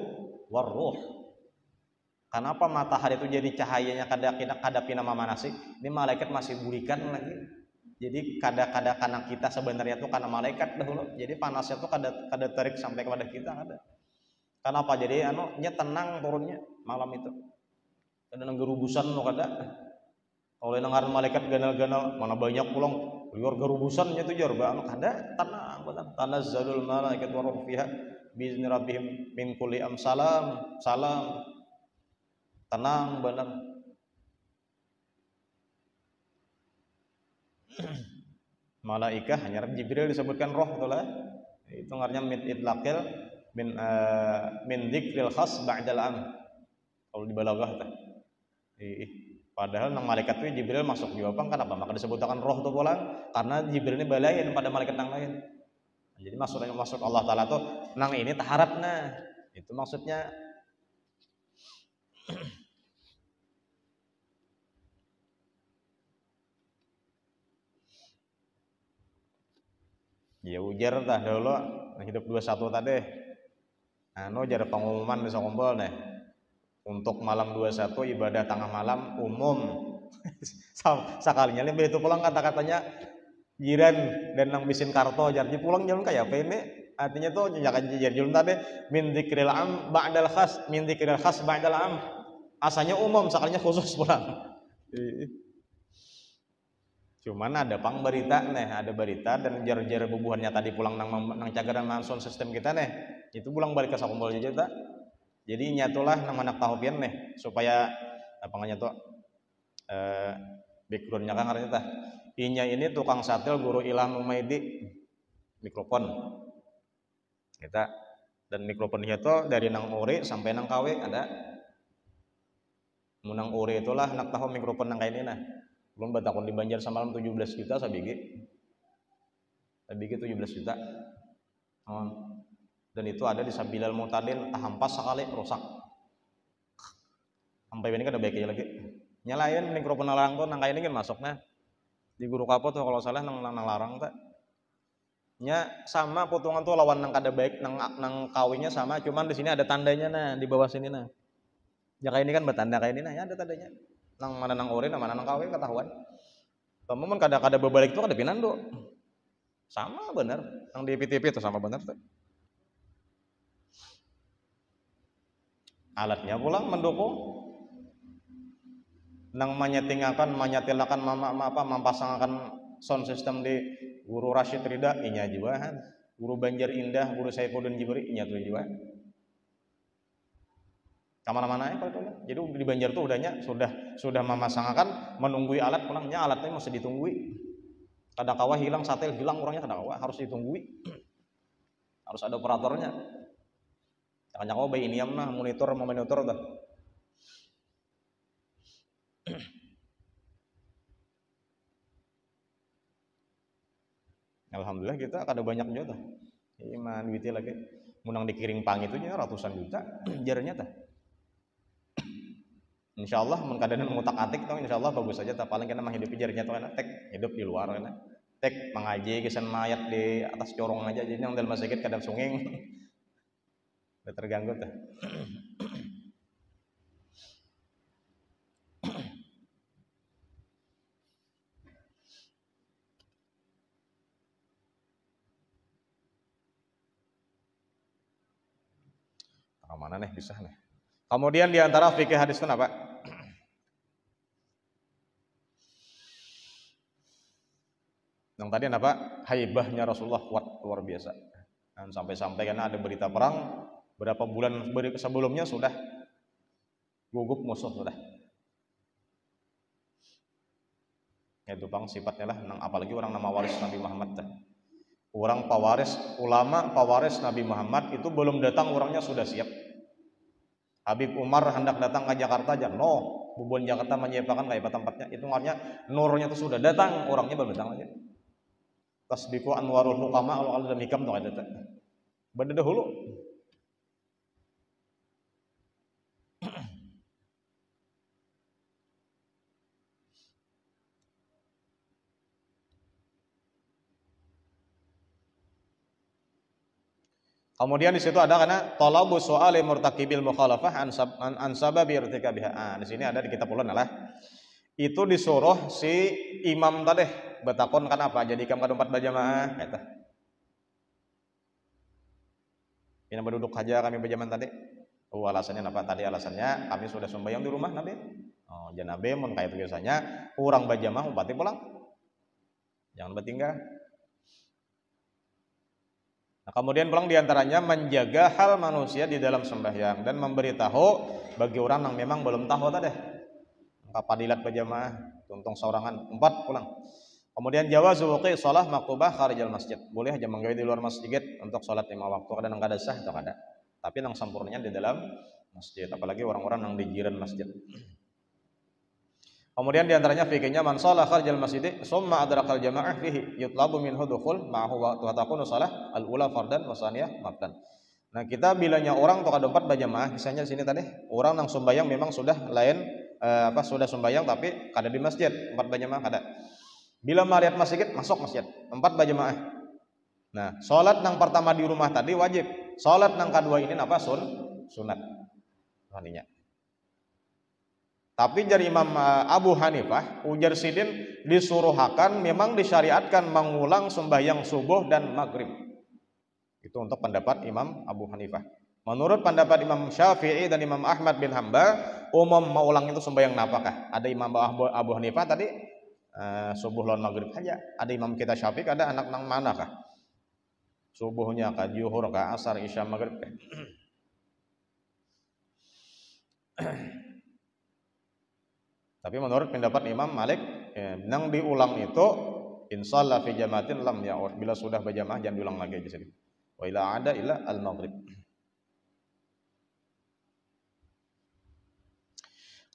[SPEAKER 1] warruh. Kenapa matahari itu jadi cahayanya kada pina manasi? Ini malaikat masih burikan lagi. Jadi kada karena kita sebenarnya tuh karena malaikat dahulu. Jadi panasnya tuh kada tarik sampai kepada kita ada. Kenapa? Jadi nya tenang turunnya malam itu. Kada nanggerubusan lo kada. Kalau nengaran malaikat ganal-ganal mana banyak pulang liur gerubusannya tuh jar kada tenang benar. Tanazzalul malaikat wa ruh fiha biizni rabbihim min kulli salam tenang benar. Malaikah hanya Jibril disebutkan roh tuh lah. Itu artinya min idlaqil min dzikril khas ba'dal am. Kalau di balaghah tah. Padahal nang malaikat itu Jibril masuk juga kenapa? Maka disebutkan roh tuh pulang karena Jibril ini balayan pada malaikat yang lain. Jadi maksud Allah Taala tuh nang ini taharatna. Itu maksudnya. Ya ujar tah dahulu hidup 21 tadi. Jar pengumuman bisa kumpul nih. Untuk malam 21 ibadah tengah malam umum. Sekalinya lebih itu pulang kata-katanya jiran dan nang bisin karto jadi pulang jalan kayak apa ini? Artinya tuh jangan jalan tadi min dzikril am ba'dal khas, min dzikril khas ba'dal am. Asalnya umum, sekalinya khusus pulang. Cuman ada berita nih, ada berita dan jar-jar bubuhannya tadi pulang nang cagaran manson sistem kita nih. Itu pulang balik ke sakumpul aja tak. Jadi nyatulah nang anak tahupian nih supaya apa nganya tuh backgroundnya kan artinya tah. Inya ini tukang satil guru Ilham Umaidi mikrofon. Kita dan mikrofonnya tuh dari nang ore sampai nang kawe ada. Munang ore itulah nak tahu mikrofon nang kayak ini nah. Belum batakon di Banjar semalam 17 juta sabigi 17 juta dan itu ada di Sabilal Mutadin tahampas sekali rusak sampai ini kan ada baiknya lagi nyalain mikrofon larang tuh nang kayak ini kan masuknya di guru kapot tuh kalau salah nang larang tak nya sama potongan tuh lawan nang kada baik nang kawinnya sama cuman di sini ada tandanya nah di bawah sini nah ya kayak ini kan bertanda kayak ini nah ya ada tandanya nang mana nang ore mana nang kawe ketahuan. Temen kada berbalik itu kada pinando. Sama bener. Nang di PTP itu sama bener tuh. Alatnya pulang mendukung. Nang manyatilakan mampasangakan sound system di Guru Rashid Rida inya juga. Guru Banjar Indah, Guru Saifuddin Jibri inya tuh juga. Kemana-mana ya kalau itu. Jadi di Banjar tuh udahnya sudah memasangkan menunggui alat pulangnya alatnya masih ditunggui. Kada kawa hilang satel hilang orangnya kada kawa harus ditunggui. Harus ada operatornya. Jangan kawa bayi iniam nah monitor dah. Alhamdulillah kita kada banyak juga tuh. Iman duitnya lagi. Munang dikiring pang itu ratusan juta jarnya tah. Insyaallah mun kadang ngutak-atik tuh insyaallah bagus aja tapi paling kena menghidupi jarinya tuh enak tek hidup di luar enak tek mengaji kisan mayat di atas corong aja jadi yang dalam masjid kadang sunging udah terganggu tuh. Mana nih bisa nih. Kemudian diantara fikih hadis itu apa? Yang tadi apa? Haibahnya Rasulullah kuat luar biasa. Dan sampai-sampai karena ada berita perang berapa bulan sebelumnya sudah gugup musuh sudah. Itu bang sifatnya lah, apalagi orang nama waris Nabi Muhammad. Orang pewaris ulama pewaris Nabi Muhammad itu belum datang orangnya sudah siap. Habib Umar hendak datang ke Jakarta aja, no, bubun Jakarta menyiapkan kayak tempatnya. Itu artinya nurnya itu sudah datang, orangnya belum datang aja. Tasbiqu anwarul hukama kalau dalam hikam tuh ada. Benda dahulu. Kemudian di situ ada karena talabu su'ali murtakibil mukhalafah an sababi irtikabiha. Di sini ada di kitab ulun lah. Itu disuruh si imam tadi betakon kan apa? Jadi kam kadumpat berjamaah eta. Ini berduduk aja kami berjamaah tadi. Oh, alasannya apa tadi? Alasannya kami sudah sembahyang di rumah Nabi. Oh, jangan Nabi mun kayak biasanya kurang berjamaah umpati pulang. Jangan bertinggal. Nah, kemudian pulang diantaranya menjaga hal manusia di dalam sembahyang dan memberitahu bagi orang yang memang belum tahu tadi. Kapadilat berjamaah, tuntung saurangan 4 pulang. Kemudian jawazu wuqi shalah maktubah kharijal masjid. Boleh aja menggawe di luar masjid untuk salat 5 waktu kadang kada sah atau kada. Tapi nang sampurnanya di dalam masjid, apalagi orang-orang yang di jiran masjid. Kemudian diantaranya fikihnya man shalah kharijal masjid summa adrakal jamaah fihi yutlabu minhu dukhul ma'hu wa takunu shalah al-ula fardan wa tsaniyah mafdan. Nah, kita bilanya orang untuk ada 4 berjamaah, misalnya di sini tadi orang yang sembahyang memang sudah lain sudah sembahyang tapi kada di masjid, 4 berjamaah kada. Bila melihat masjid masuk masjid, 4 berjamaah. Nah, salat yang pertama di rumah tadi wajib. Salat yang kedua ini apa? Sunat. Artinya. Tapi dari Imam Abu Hanifah, ujar sidin disuruhakan memang disyariatkan mengulang sembahyang subuh dan maghrib. Itu untuk pendapat Imam Abu Hanifah. Menurut pendapat Imam Syafi'i dan Imam Ahmad bin Hanbal, umum mengulang itu sembahyang napakah? Ada Imam Abu Hanifah tadi subuh lawan maghrib saja. Ada Imam kita Syafi'i ada anak nang manakah? Subuhnya kah, zuhur kah, asar, isya, maghrib kah? Tapi menurut pendapat Imam Malik, nang diulang itu insyaallah fi jamaatin lam ya'ud. Bila sudah berjamaah jangan diulang lagi di sini. Wa ila ada ila al-maghrib.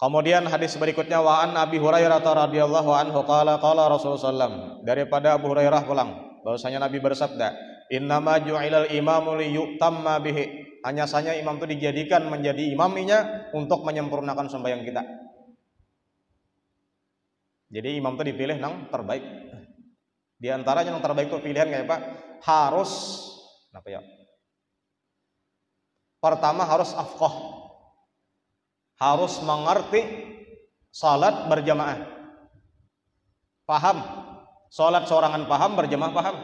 [SPEAKER 1] Kemudian hadis berikutnya wa an Abi Hurairah radhiyallahu anhu qala qala Rasulullah sallam, daripada Abu Hurairah pulang bahwasanya Nabi bersabda, innama ju'ilal imamu liyutamma bihi. Hanya saja imam itu dijadikan menjadi imamnya untuk menyempurnakan sembahyang kita. Jadi imam itu dipilih yang terbaik. Di antaranya yang terbaik itu pilihan kayak apa? Harus apa ya? Pertama harus afqah. Harus mengerti salat berjamaah. Paham. Salat sorangan paham, berjamaah paham.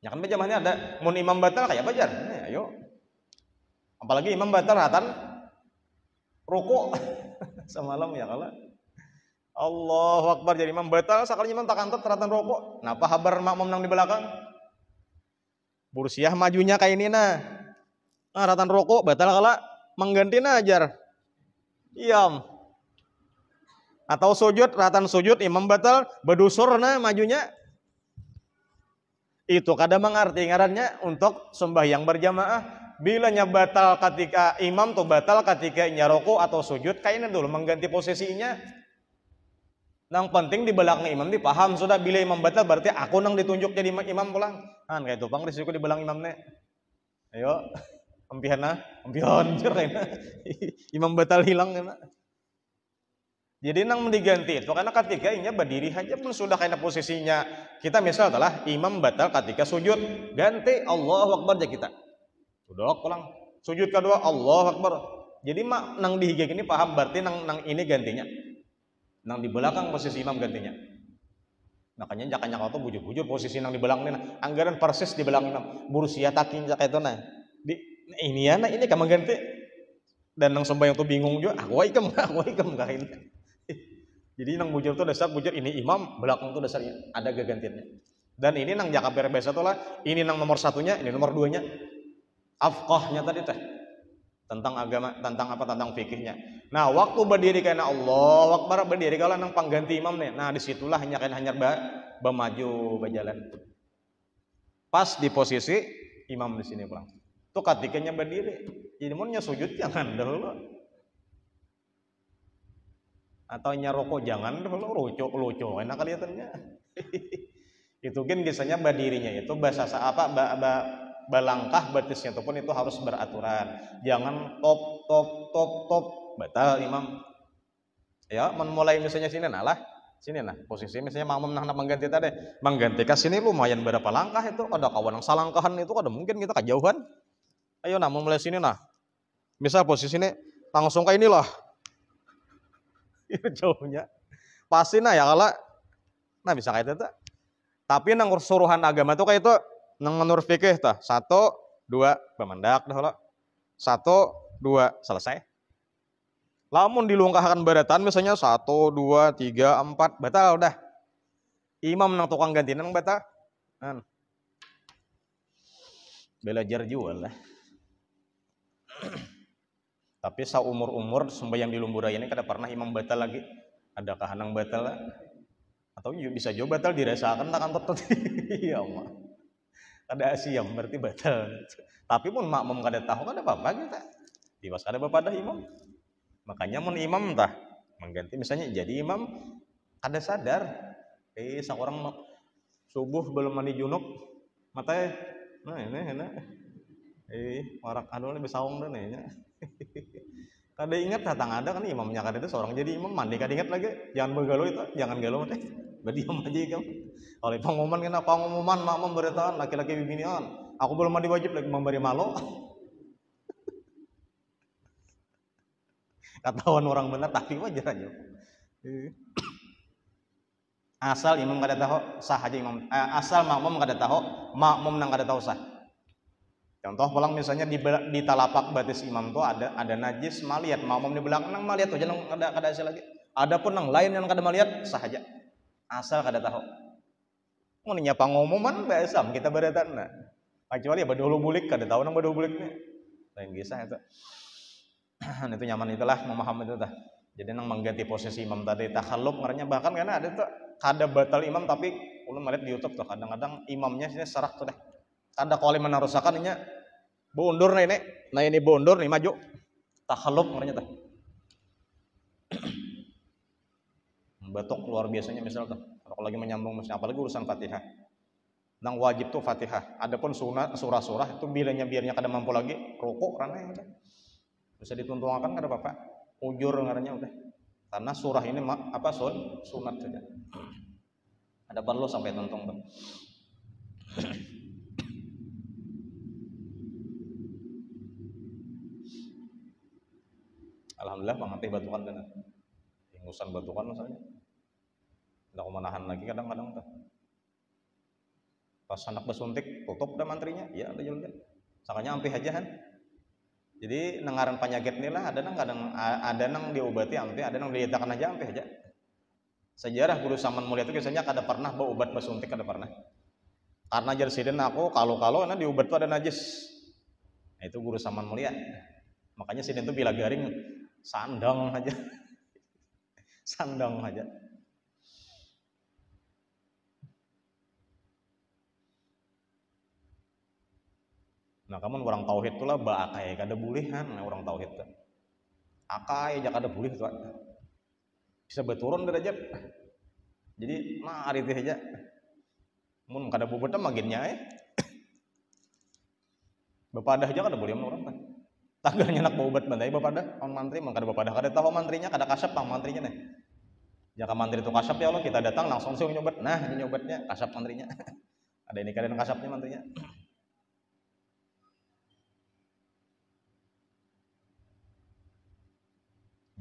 [SPEAKER 1] Ya kan berjamaahnya ada. Mun imam batal kayak bajar. Ayo. Apalagi imam batal ratan ruku semalam ya kalau Allahu Akbar jadi imam batal sakali imam tak kantot ratan rokok. Napa habar makmum nang di belakang? Bursiah majunya kayak ini nah. Ratan rokok batal kala mengganti ajar. Iyam. Atau sujud ratan sujud imam batal bedusur nah majunya. Itu kada mengerti ngarannya untuk sembahyang berjamaah. Bilanya batal ketika imam tuh batal ketika nyaroko atau sujud kayaknya dulu mengganti posisinya. Nang penting di belakang imam dipaham sudah bila imam batal berarti aku nang ditunjuk jadi imam pulang. Kan kayak tupang risiko di belakang imam nek. Ayo, empihan jur kayaknya. Imam batal hilang kayaknya. Jadi nang diganti itu karena ketika inya berdiri aja pun sudah kayaknya posisinya kita misal adalah imam batal ketika sujud ganti Allahu Akbar aja kita. Sudah pulang. Sujud kedua Allahu Akbar. Jadi mak nang dihigik ini paham berarti nang ini gantinya. Nang di belakang posisi imam gantinya. Makanya jakanya kau tuh bujur-bujur posisi nang di belakang ini. Anggaran persis di belakang imam. Bursia takin jak itu nah. Ini ya nah ini kamu ganti. Dan nang sembahyang tuh bingung juga. Aku ikam kain. Jadi nang bujur tuh dasar bujur ini imam belakang tuh dasarnya ada gagantiannya. Dan ini nang jaka berbeza tuh lah. Ini nang nomor satunya, ini nomor duanya. Afqahnya tadi teh. Tentang agama, tentang fikihnya. Nah, waktu berdiri karena Allah, Akbar berdiri kalau nang pengganti imam nih. Nah, disitulah hanya bermaju berjalan. Pas di posisi imam di sini pulang. Tuh ketikanya berdiri. Jadi mau sujud jangan dulu. Atau nyaroko jangan dulu lucu enak kelihatannya. Itu kan kisahnya berdirinya itu bahasa apa balangkah batisnya itu pun itu harus beraturan. Jangan top batal imam. Ya, memulai misalnya sini sini posisi misalnya makmum nak mengganti tadi. Mengganti ke sini lumayan berapa langkah itu. Ada kawan yang salangkahan itu ada mungkin kita kejauhan. Ayo nah mulai sini nah. Misal posisinya langsung kayak inilah. Itu jauhnya. Pasti nah ya kalau nah bisa kayak itu. Tapi nang suruhan agama tuh kayak itu nang menurut fikih tah. 1, 2 pemendak dah lah. 1, 2 selesai. Lamun dilungkahkan baratan misalnya 1, 2, 3, 4 batal udah. Imam nang tukang ganti nang batal. Belajar jual lah. Tapi saumur-umur sembahyang di Lumburaya ini kada pernah imam batal lagi. Adakah nang batal lah? Atau bisa juga batal dirasakan tak kantor ya Allah. Kada asiam berarti batal. Tapi pun makmum kada tahu kada apa-apa kita. Diwas kada apa dah imam. Makanya mun imam tah mengganti misalnya jadi imam kada sadar. Seorang subuh belum mandi junub matanya nah ini warak anu lebih saung dan nya. Kada ingat datang ada kan imamnya kada itu seorang jadi imam mandi kada ingat lagi jangan bergalau itu jangan galau teh berdiam aja kamu oleh pengumuman kena pengumuman makmum beritaan laki-laki bibinian aku belum mandi wajib lagi memberi malu ketahuan orang benar tapi wajar aja asal imam kada tahu sah aja imam asal makmum kada tahu makmum nang kada tahu sah. Contoh pulang misalnya di talapak batis imam tuh ada najis maliat makmum di belakang nang maliat aja nang kada hasil lagi. Adapun nang lain yang kada maliat sah aja. Asal kada tahu. Mun nya pengumuman biasa kita beratan nah. Kecuali badulu bulik kada tahu nang badulu buliknya. Lain kisah itu. Itu nyaman itulah memahami itu tah. Jadi nang mengganti posisi imam tadi takhalluf ngarannya bahkan karena ada tuh kada batal imam tapi ulun melihat di YouTube tuh kadang-kadang imamnya sini serak tuh dah. Kada kali menarusakan nya bundur nih nah ini bundur nih maju takhalluf ngarannya tah. Batuk luar biasanya misal tuh kalau lagi menyambung apalagi urusan Fatihah. Nang wajib tuh Fatihah. Adapun sunat surah-surah itu biarnya kada mampu lagi rukuk karena udah. Bisa dituntungakan kada apa-apa. Ujur ngarannya udah. Karena surah ini sunat saja. Ada perlu sampai tuntung tuh. Alhamdulillah pengantin batukan dan ingusan batukan misalnya. Tidak menahan lagi kadang-kadang tuh. Pas anak bersuntik tutup dah mantrinya, ya ada jalan. Sakanya ampih aja kan. Jadi nengaran penyakit ini lah ada nang diobati ampih, ada nang diitakan aja ampih aja. Sejarah guru Saman Mulia itu biasanya kada pernah obat bersuntik kada pernah. Karena jersiden aku kalau nah diobat tuh ada najis. Nah, itu guru Saman Mulia. Makanya siden tuh bila garing sandang aja. Sandang aja. Nah, kamu orang tauhid tuh lah akai kada bulihan orang tauhid tuh. Akai aja kada boleh tuh. Bisa berturun derajat. Jadi ari teh aja. Mun kada bobot maginnya Bapadah aja kada boleh orang kan. Tagarnya nak obat bandai bapadah on mantri mun kada bapadah kada tahu mantrinya kada kasap pang mantrinya nih. Jaka mantri itu kasap ya Allah kita datang langsung sih nyobat. Nah, ini nyobatnya kasap mantrinya. Ada ini kada kasapnya mantrinya.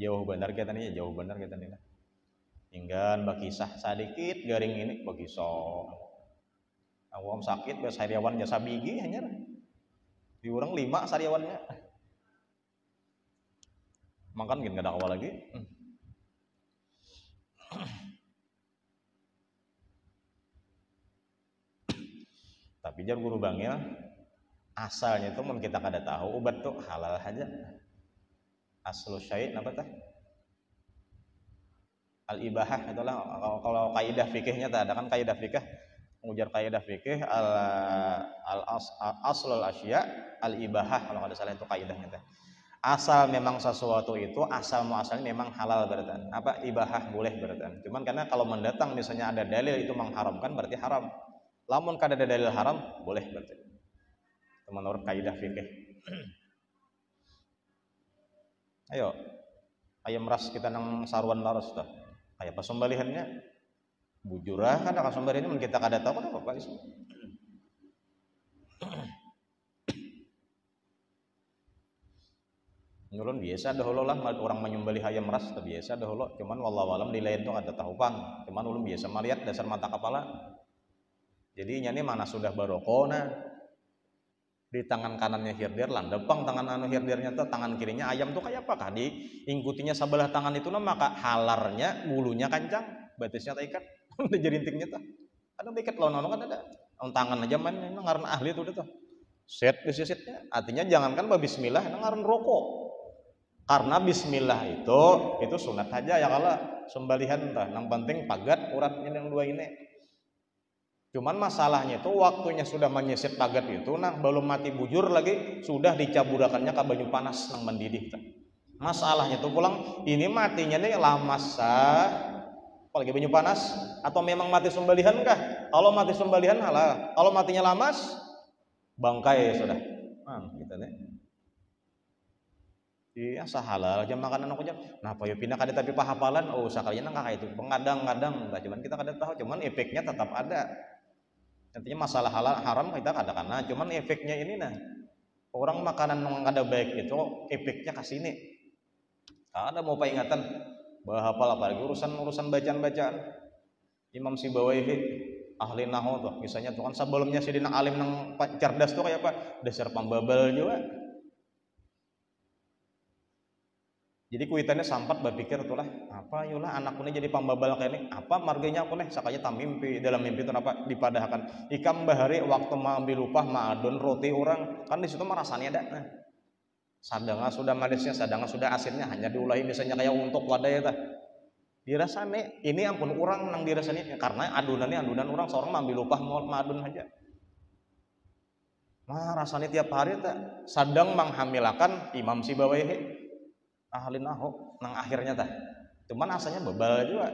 [SPEAKER 1] Jauh benar kita nih. Hingga bakisah sedikit garing ini bakisah. Awam sakit beas sariawan jasa bigi hanya. Di orang 5 sariawannya. Makan gin kada awal lagi. Tapi jar guru bangil asalnya itu mun kita kada tahu obat tuh halal aja. Aslu syai' apa tah? Al-ibahah itulah kalau kaidah fikihnya ada kan kaidah fikih mengujar kaidah fikih aslul asya al-ibahah kalau kada salah itu kaidahnya teh. Asal memang sesuatu itu asal muasalnya memang halal berarti. Apa ibahah boleh berarti. Cuman karena kalau mendatang misalnya ada dalil itu mengharamkan berarti haram. Lamun kada ada dalil haram boleh berarti. Itu menurut kaidah fikih. Ayo ayam ras kita nang saruan laras tuh. Kayak pasembalihannya bujurah kada pasembalihannya mun kita kada tahu kada apa-apa isu. Ulun biasa dahulu lah orang menyembelih ayam ras tuh biasa dahulu, cuman wallahu alam di lain tuh ada tahu pang, cuman ulun biasa melihat dasar mata kepala. Jadi ini mana sudah barokona di tangan kanannya hirdir lan depang tangan anu hirdirnya tuh tangan kirinya ayam tuh kayak apakah di ingkutinya sebelah tangan itu nah maka halarnya bulunya kancang batisnya terikat udah jerintingnya tuh ada biket lono kan ada tangan aja main ini ngaran ahli tuh tuh set di sisitnya artinya jangankan bismillah ini ngaran rokok karena bismillah itu sunat aja ya kalau sembelihan tah yang penting pagat uratnya yang dua ini. Cuman masalahnya itu waktunya sudah menyisit pagat itu, nah belum mati bujur lagi sudah dicaburakannya ke banyu panas yang mendidih. Masalahnya itu pulang ini matinya nih lama sah, apalagi banyu panas atau memang mati sembelihan kah? Kalau mati sembelihan halah, kalau matinya lamas bangkai sudah. Gitu nih. Iya sahalal aja makanan aku aja. Nah, apa ya pindah kada tapi pahapalan, oh sakalinya nang kayak itu pengadang-kadang, cuman kita kada tahu, cuman efeknya tetap ada. Nantinya masalah halal haram kita katakan cuman efeknya ini nah orang makanan yang kada baik itu efeknya kasih ini ada mau peringatan bahwa apalagi urusan bacaan Imam Sibawaihi ahli nahwu tuh misalnya tuh kan sebelumnya sidina alim nang cerdas tuh kayak apa dasar pambabal juga. Jadi kuitannya sampat berpikir tuh lah apa yulah anakku ini jadi pembabal kayak ini apa marganya aku nih sakanya tak mimpi dalam mimpi itu apa dipadahkan ikam bahari waktu mengambil upah ma'adun roti orang kan di situ merasanya ada nah sadanga sudah manisnya sadanga sudah asinnya hanya diulahi misalnya kayak untuk wadah ya dirasane ini ampun orang nang dirasani karena adunan orang seorang mengambil upah ma'adun aja rasanya tiap hari tak sadang menghamilakan Imam Sibawaihi ahli nahwu nang akhirnya tah cuman asalnya bebal juga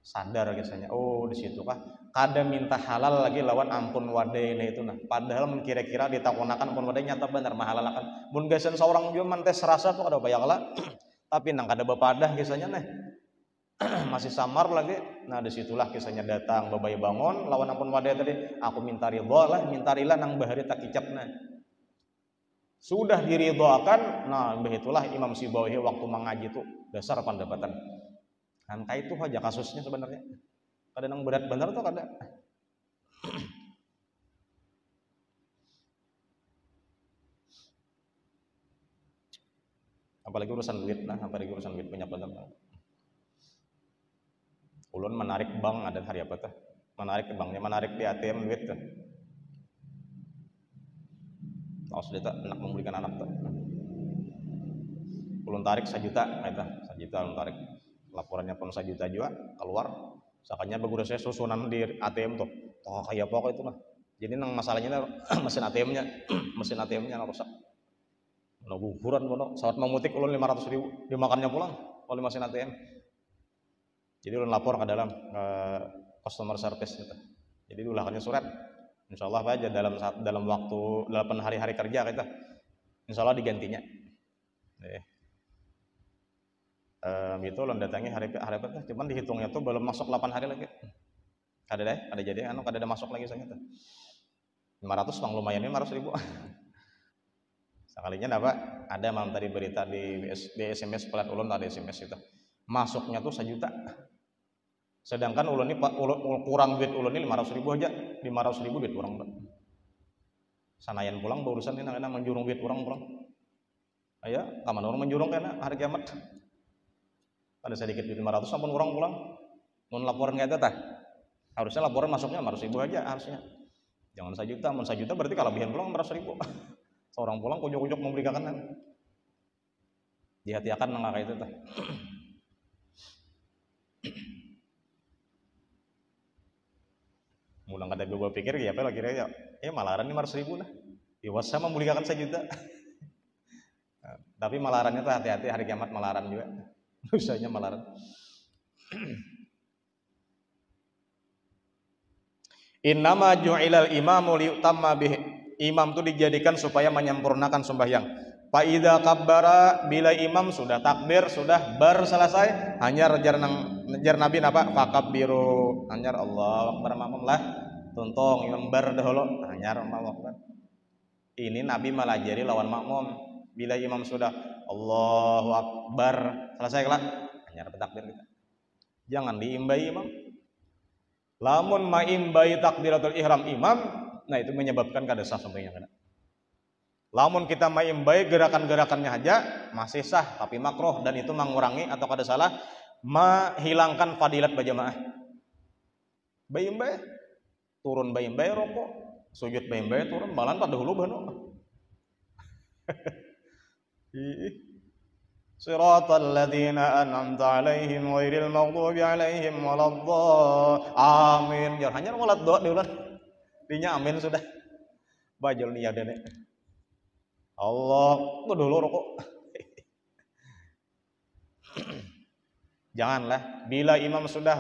[SPEAKER 1] sadar biasanya oh di situ kah kada minta halal lagi lawan ampun wadene itu nah padahal kira-kira ditakonakan ampun wadene nyata bener mahalalakan mun gasan seorang juga mantes rasa tuh kada bayang lah tapi nang kada bepadah kisahnya nih masih samar lagi nah disitulah kisahnya datang babai bangun lawan ampun wadene tadi aku minta ridha nang bahari tak kicapna sudah diridhoakan, nah begitulah Imam Sibawaihi waktu mengaji itu dasar pendapatan. Angka itu aja kasusnya sebenarnya. Kadang berat benar tuh kada. Apalagi urusan duit, banyak banget. Ulun menarik bank ada hari apa tuh? Menarik ke banknya, menarik di ATM duit tuh. Sudah tak enak membelikan anak tuh. Ulun tarik 1 juta, ulun tarik. Laporannya pun 1 juta juga keluar. Sakanya bagura saya susunan di ATM tuh. Kayak apa itu mah. Jadi nang masalahnya mesin ATM-nya rusak. Nah guguran bono, saat memutik ulun 500.000 dimakannya pulang oleh mesin ATM. Jadi ulun lapor ke dalam customer service gitu. Jadi diulahkannya surat. Insyaallah aja dalam waktu 8 hari kerja kita. Insyaallah digantinya. Gitu ulun datangi hari apa cuman dihitungnya tuh belum masuk 8 hari lagi. Ada jadi kada ada masuk lagi soalnya tuh. 500 bang lumayan 500.000. Sekalinya ada malam tadi berita di SMS pelat ulun ada SMS itu. Masuknya tuh 1 juta. Sedangkan ulun ini kurang duit ulun ini 500.000 aja, 500.000 duit orang. Sanayan pulang barusan ini nang menjurung duit orang pulang. Aya, kaman orang menjurung kena hari kiamat. Ada sedikit duit 500 sampun orang pulang. Mun laporan kayak tah. Harusnya laporan masuknya 500.000 aja harusnya. Jangan 1 juta, mun 1 juta berarti kelebihan pulang 500.000. Seorang pulang kujuk-kujuk membeli kakanan. Dihati-hatikan nang kayak itu tah. Mulang kada gue pikir ya apa kira ya malaran 500.000 lah. Ya wasa membelikan 1 juta. Tapi malarannya tuh hati-hati hari kiamat malaran juga. Usahanya malaran. Innama ju'ilal imamu liyutamma bih. Imam itu dijadikan supaya menyempurnakan sembahyang. Fa idza kabbara bila imam sudah takbir, sudah selesai, hanya ngejar Nabi napa? Fakabbiru. Hanya Allahu Akbar makmum lah. Tuntung imam bar dahulu, hanya Allahu Akbar. Ini Nabi melajari lawan makmum. Bila imam sudah Allahu Akbar, selesai kelak hanya bertakbir kita. Jangan diimbai imam. Lamun maimbai takbiratul ihram imam, nah itu menyebabkan kada sah sampainya kada. Lamun kita maimbai gerakan-gerakannya aja masih sah tapi makruh dan itu mengurangi atau kada salah menghilangkan fadilat berjamaah. Baimbai turun baimbai rokok, sujud baimbai turun malan pada dahulu bano. Siratal ladzina an'amta 'alaihim ghairil maghdubi 'alaihim waladdallin. Amin. Jangan hanya ngolat doa dulu. Dinya amin sudah. Bajul nih ya dene. Allah, tuh dulu rokok. Janganlah bila imam sudah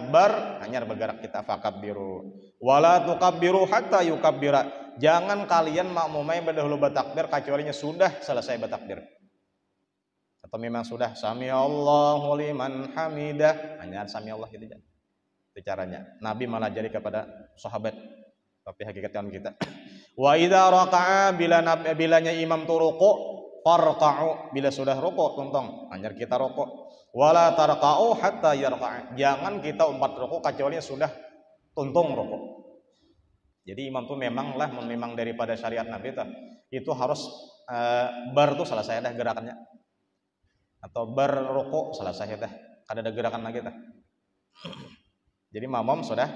[SPEAKER 1] hanya bergerak kita fakabbiru. Wala tukabbiru hatta yukabbira. Jangan kalian makmumai berdahulu bertakbir kecuali sudah selesai bertakbir. Atau memang sudah sami Allahu liman hamidah, hanya sami Allah gitu aja. Itu caranya. Nabi malah jadi kepada sahabat, tapi hakikatnya kita. Wa idza raka'a bilanya imam tu rukuk, farka'u, bila sudah rukuk tuntong, hanya kita rukuk. Wala tarka'u hatta yarka'a. Jangan kita umpat rukuk kecuali sudah tuntung rukuk. Jadi imam tu memang daripada syariat Nabi itu harus bar tu selesai dah gerakannya. Atau berrukuk selesai dah. Kada ada gerakan lagi dah. Jadi makmum sudah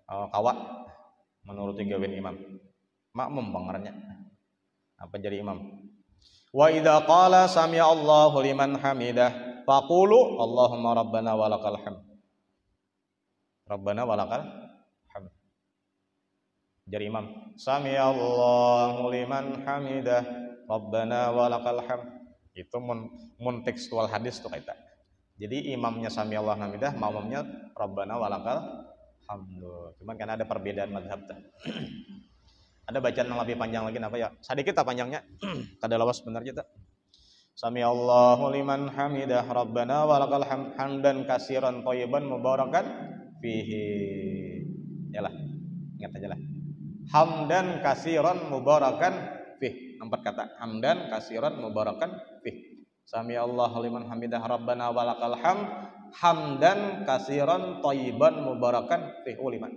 [SPEAKER 1] kawat menuruti gawin imam. Makmum bangarannya. Apa jadi imam? Wa idza qala sami'a Allahu liman hamidah faqulu Allahumma rabbana walakal hamd. Rabbana walakal hamd. Jadi imam. Sami'a Allahu liman hamidah Rabbana walakal hamd. Itu mun tekstual hadis tuh kita. Jadi imamnya sami Allah hamidah, makmumnya Rabbana walakal hamd. Cuman kan ada perbedaan mazhab tuh. Ada bacaan yang lebih panjang lagi apa ya? Sedikit tak panjangnya. Kada lawas sebenarnya tak. Sami Allahu liman hamidah Rabbana walakal hamd hamdan katsiran thayyiban mubarakan fihi. Yalah. Ingat aja lah. Hamdan katsiran mubarakan fihi. 4 kata. Hamdan katsiran mubarakan fihi. Sami Allahu liman hamidah Rabbana walakal hamd hamdan katsiran thayyiban mubarakan fihi liman.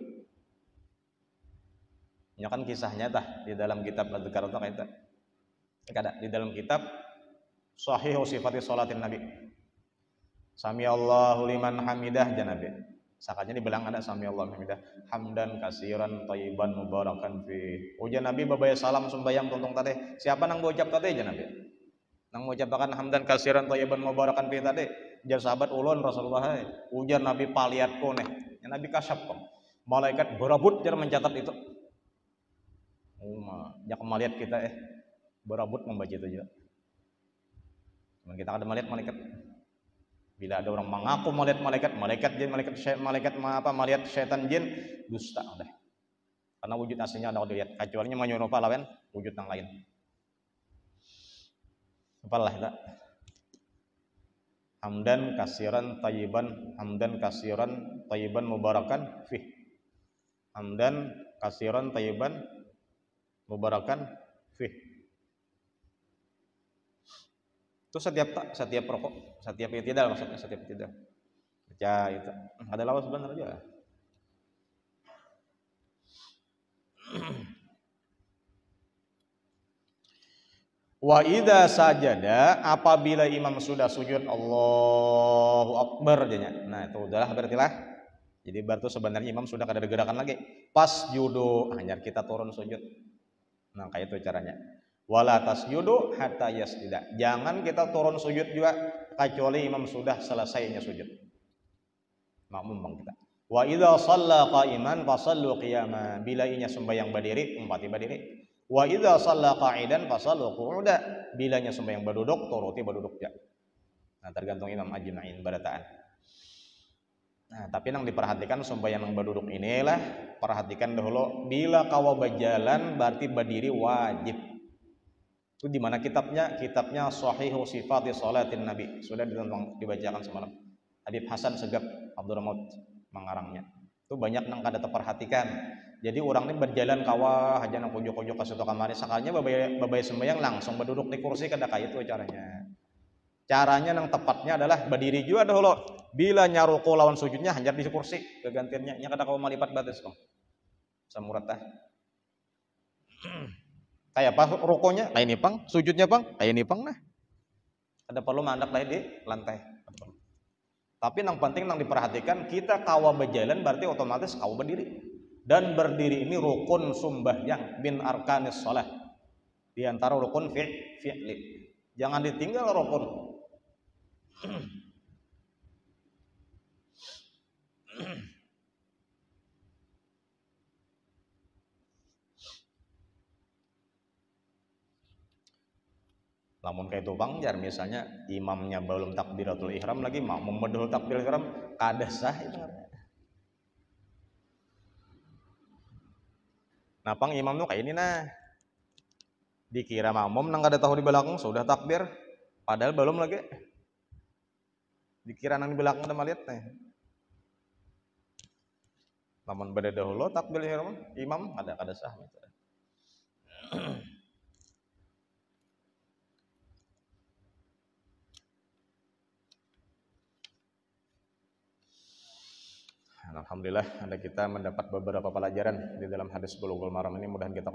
[SPEAKER 1] Ini kan kisahnya di dalam kitab Al-Dzikar itu kayak ada di dalam kitab Sahih Sifati Sholatin Nabi. Sami Allahu liman hamidah janabi. Sakatnya dibilang ada sami Allahu hamidah hamdan katsiran thayyiban mubarakan fi. Ujar Nabi babaya salam sembayang tuntung tadi. Siapa nang bocap tadi janabi? Nang mengucapkan hamdan katsiran thayyiban mubarakan fi tadi. Jar sahabat ulun Rasulullah. Ujar Nabi paliat koneh. Ya Nabi kasyaf kok. Malaikat berabut jar mencatat itu. Jak melihat kita berabut membaca itu juga. Cuman kita ada melihat malaikat. Bila ada orang mengaku melihat malaikat jin, melihat syaitan jin, dusta udah. Karena wujud aslinya ada dilihat. Kecuali menyerupa lawan wujud yang lain. Apalah itu. Hamdan katsiran thayyiban mubarakan fih. Hamdan katsiran thayyiban mubarakan fih. Itu setiap rokok, setiap i'tidal maksudnya setiap i'tidal. Baca itu. Ada lawas benar aja. Wa idza sajada, apabila imam sudah sujud Allahu Akbar jadinya. Nah, itu udahlah berarti lah. Jadi berarti sebenarnya imam sudah kada ada gerakan lagi. Pas judo, hanya kita turun sujud. Nah, kayak itu caranya. Wala tasjudu hatta yasjuda. Jangan kita turun sujud juga kecuali imam sudah selesainya sujud. Makmum bang kita. Wa idza shalla qa'iman fasallu qiyama. Bila inya sembahyang berdiri, umpati berdiri. Wa idza shalla qa'idan fasallu qu'uda. Bilanya sembahyang berduduk, turuti berduduk ya. Nah, tergantung imam ajma'in barataan. Nah, tapi yang diperhatikan sembahyang yang berduduk inilah perhatikan dahulu bila kawa berjalan berarti berdiri wajib. Itu di mana kitabnya? Kitabnya Shahihu Sifati Sholatin Nabi. Sudah dibacakan semalam. Habib Hasan Segaf Abdurrahman mengarangnya. Itu banyak nang kada terperhatikan. Jadi orang ini berjalan kawah aja nang pojok-pojok ke situ kamari sakalnya babay sembahyang langsung berduduk di kursi kada kayak itu caranya. Caranya nang tepatnya adalah berdiri juga dahulu. Bila nyaruko lawan sujudnya hanya di kursi kegantiannya nya kada kau malipat batas kok. Samurat tah. Kayak apa rukonya? Kayak ini pang, sujudnya pang, kayak ini pang nah. Ada perlu mandap lagi di lantai. Tapi yang penting yang diperhatikan kita kawa berjalan berarti otomatis kawa berdiri. Dan berdiri ini rukun sembahyang min arkanis shalah. Di antara rukun fi'li. Jangan ditinggal rukun. Lamun kayak itu bangjar misalnya imamnya belum takbiratul ihram lagi makmum bedul takbiratul ihram kada sah itu. Nah pang imam tuh kayak ini nah. Dikira makmum nang kada tahu di belakang sudah takbir padahal belum lagi. Dikira nang di belakang udah melihat nih. Lamun beda dahulu takbir ihram imam kada sah gitu. Alhamdulillah, kita mendapat beberapa pelajaran di dalam hadis Bulughul Maram ini. Mudah-mudahan kita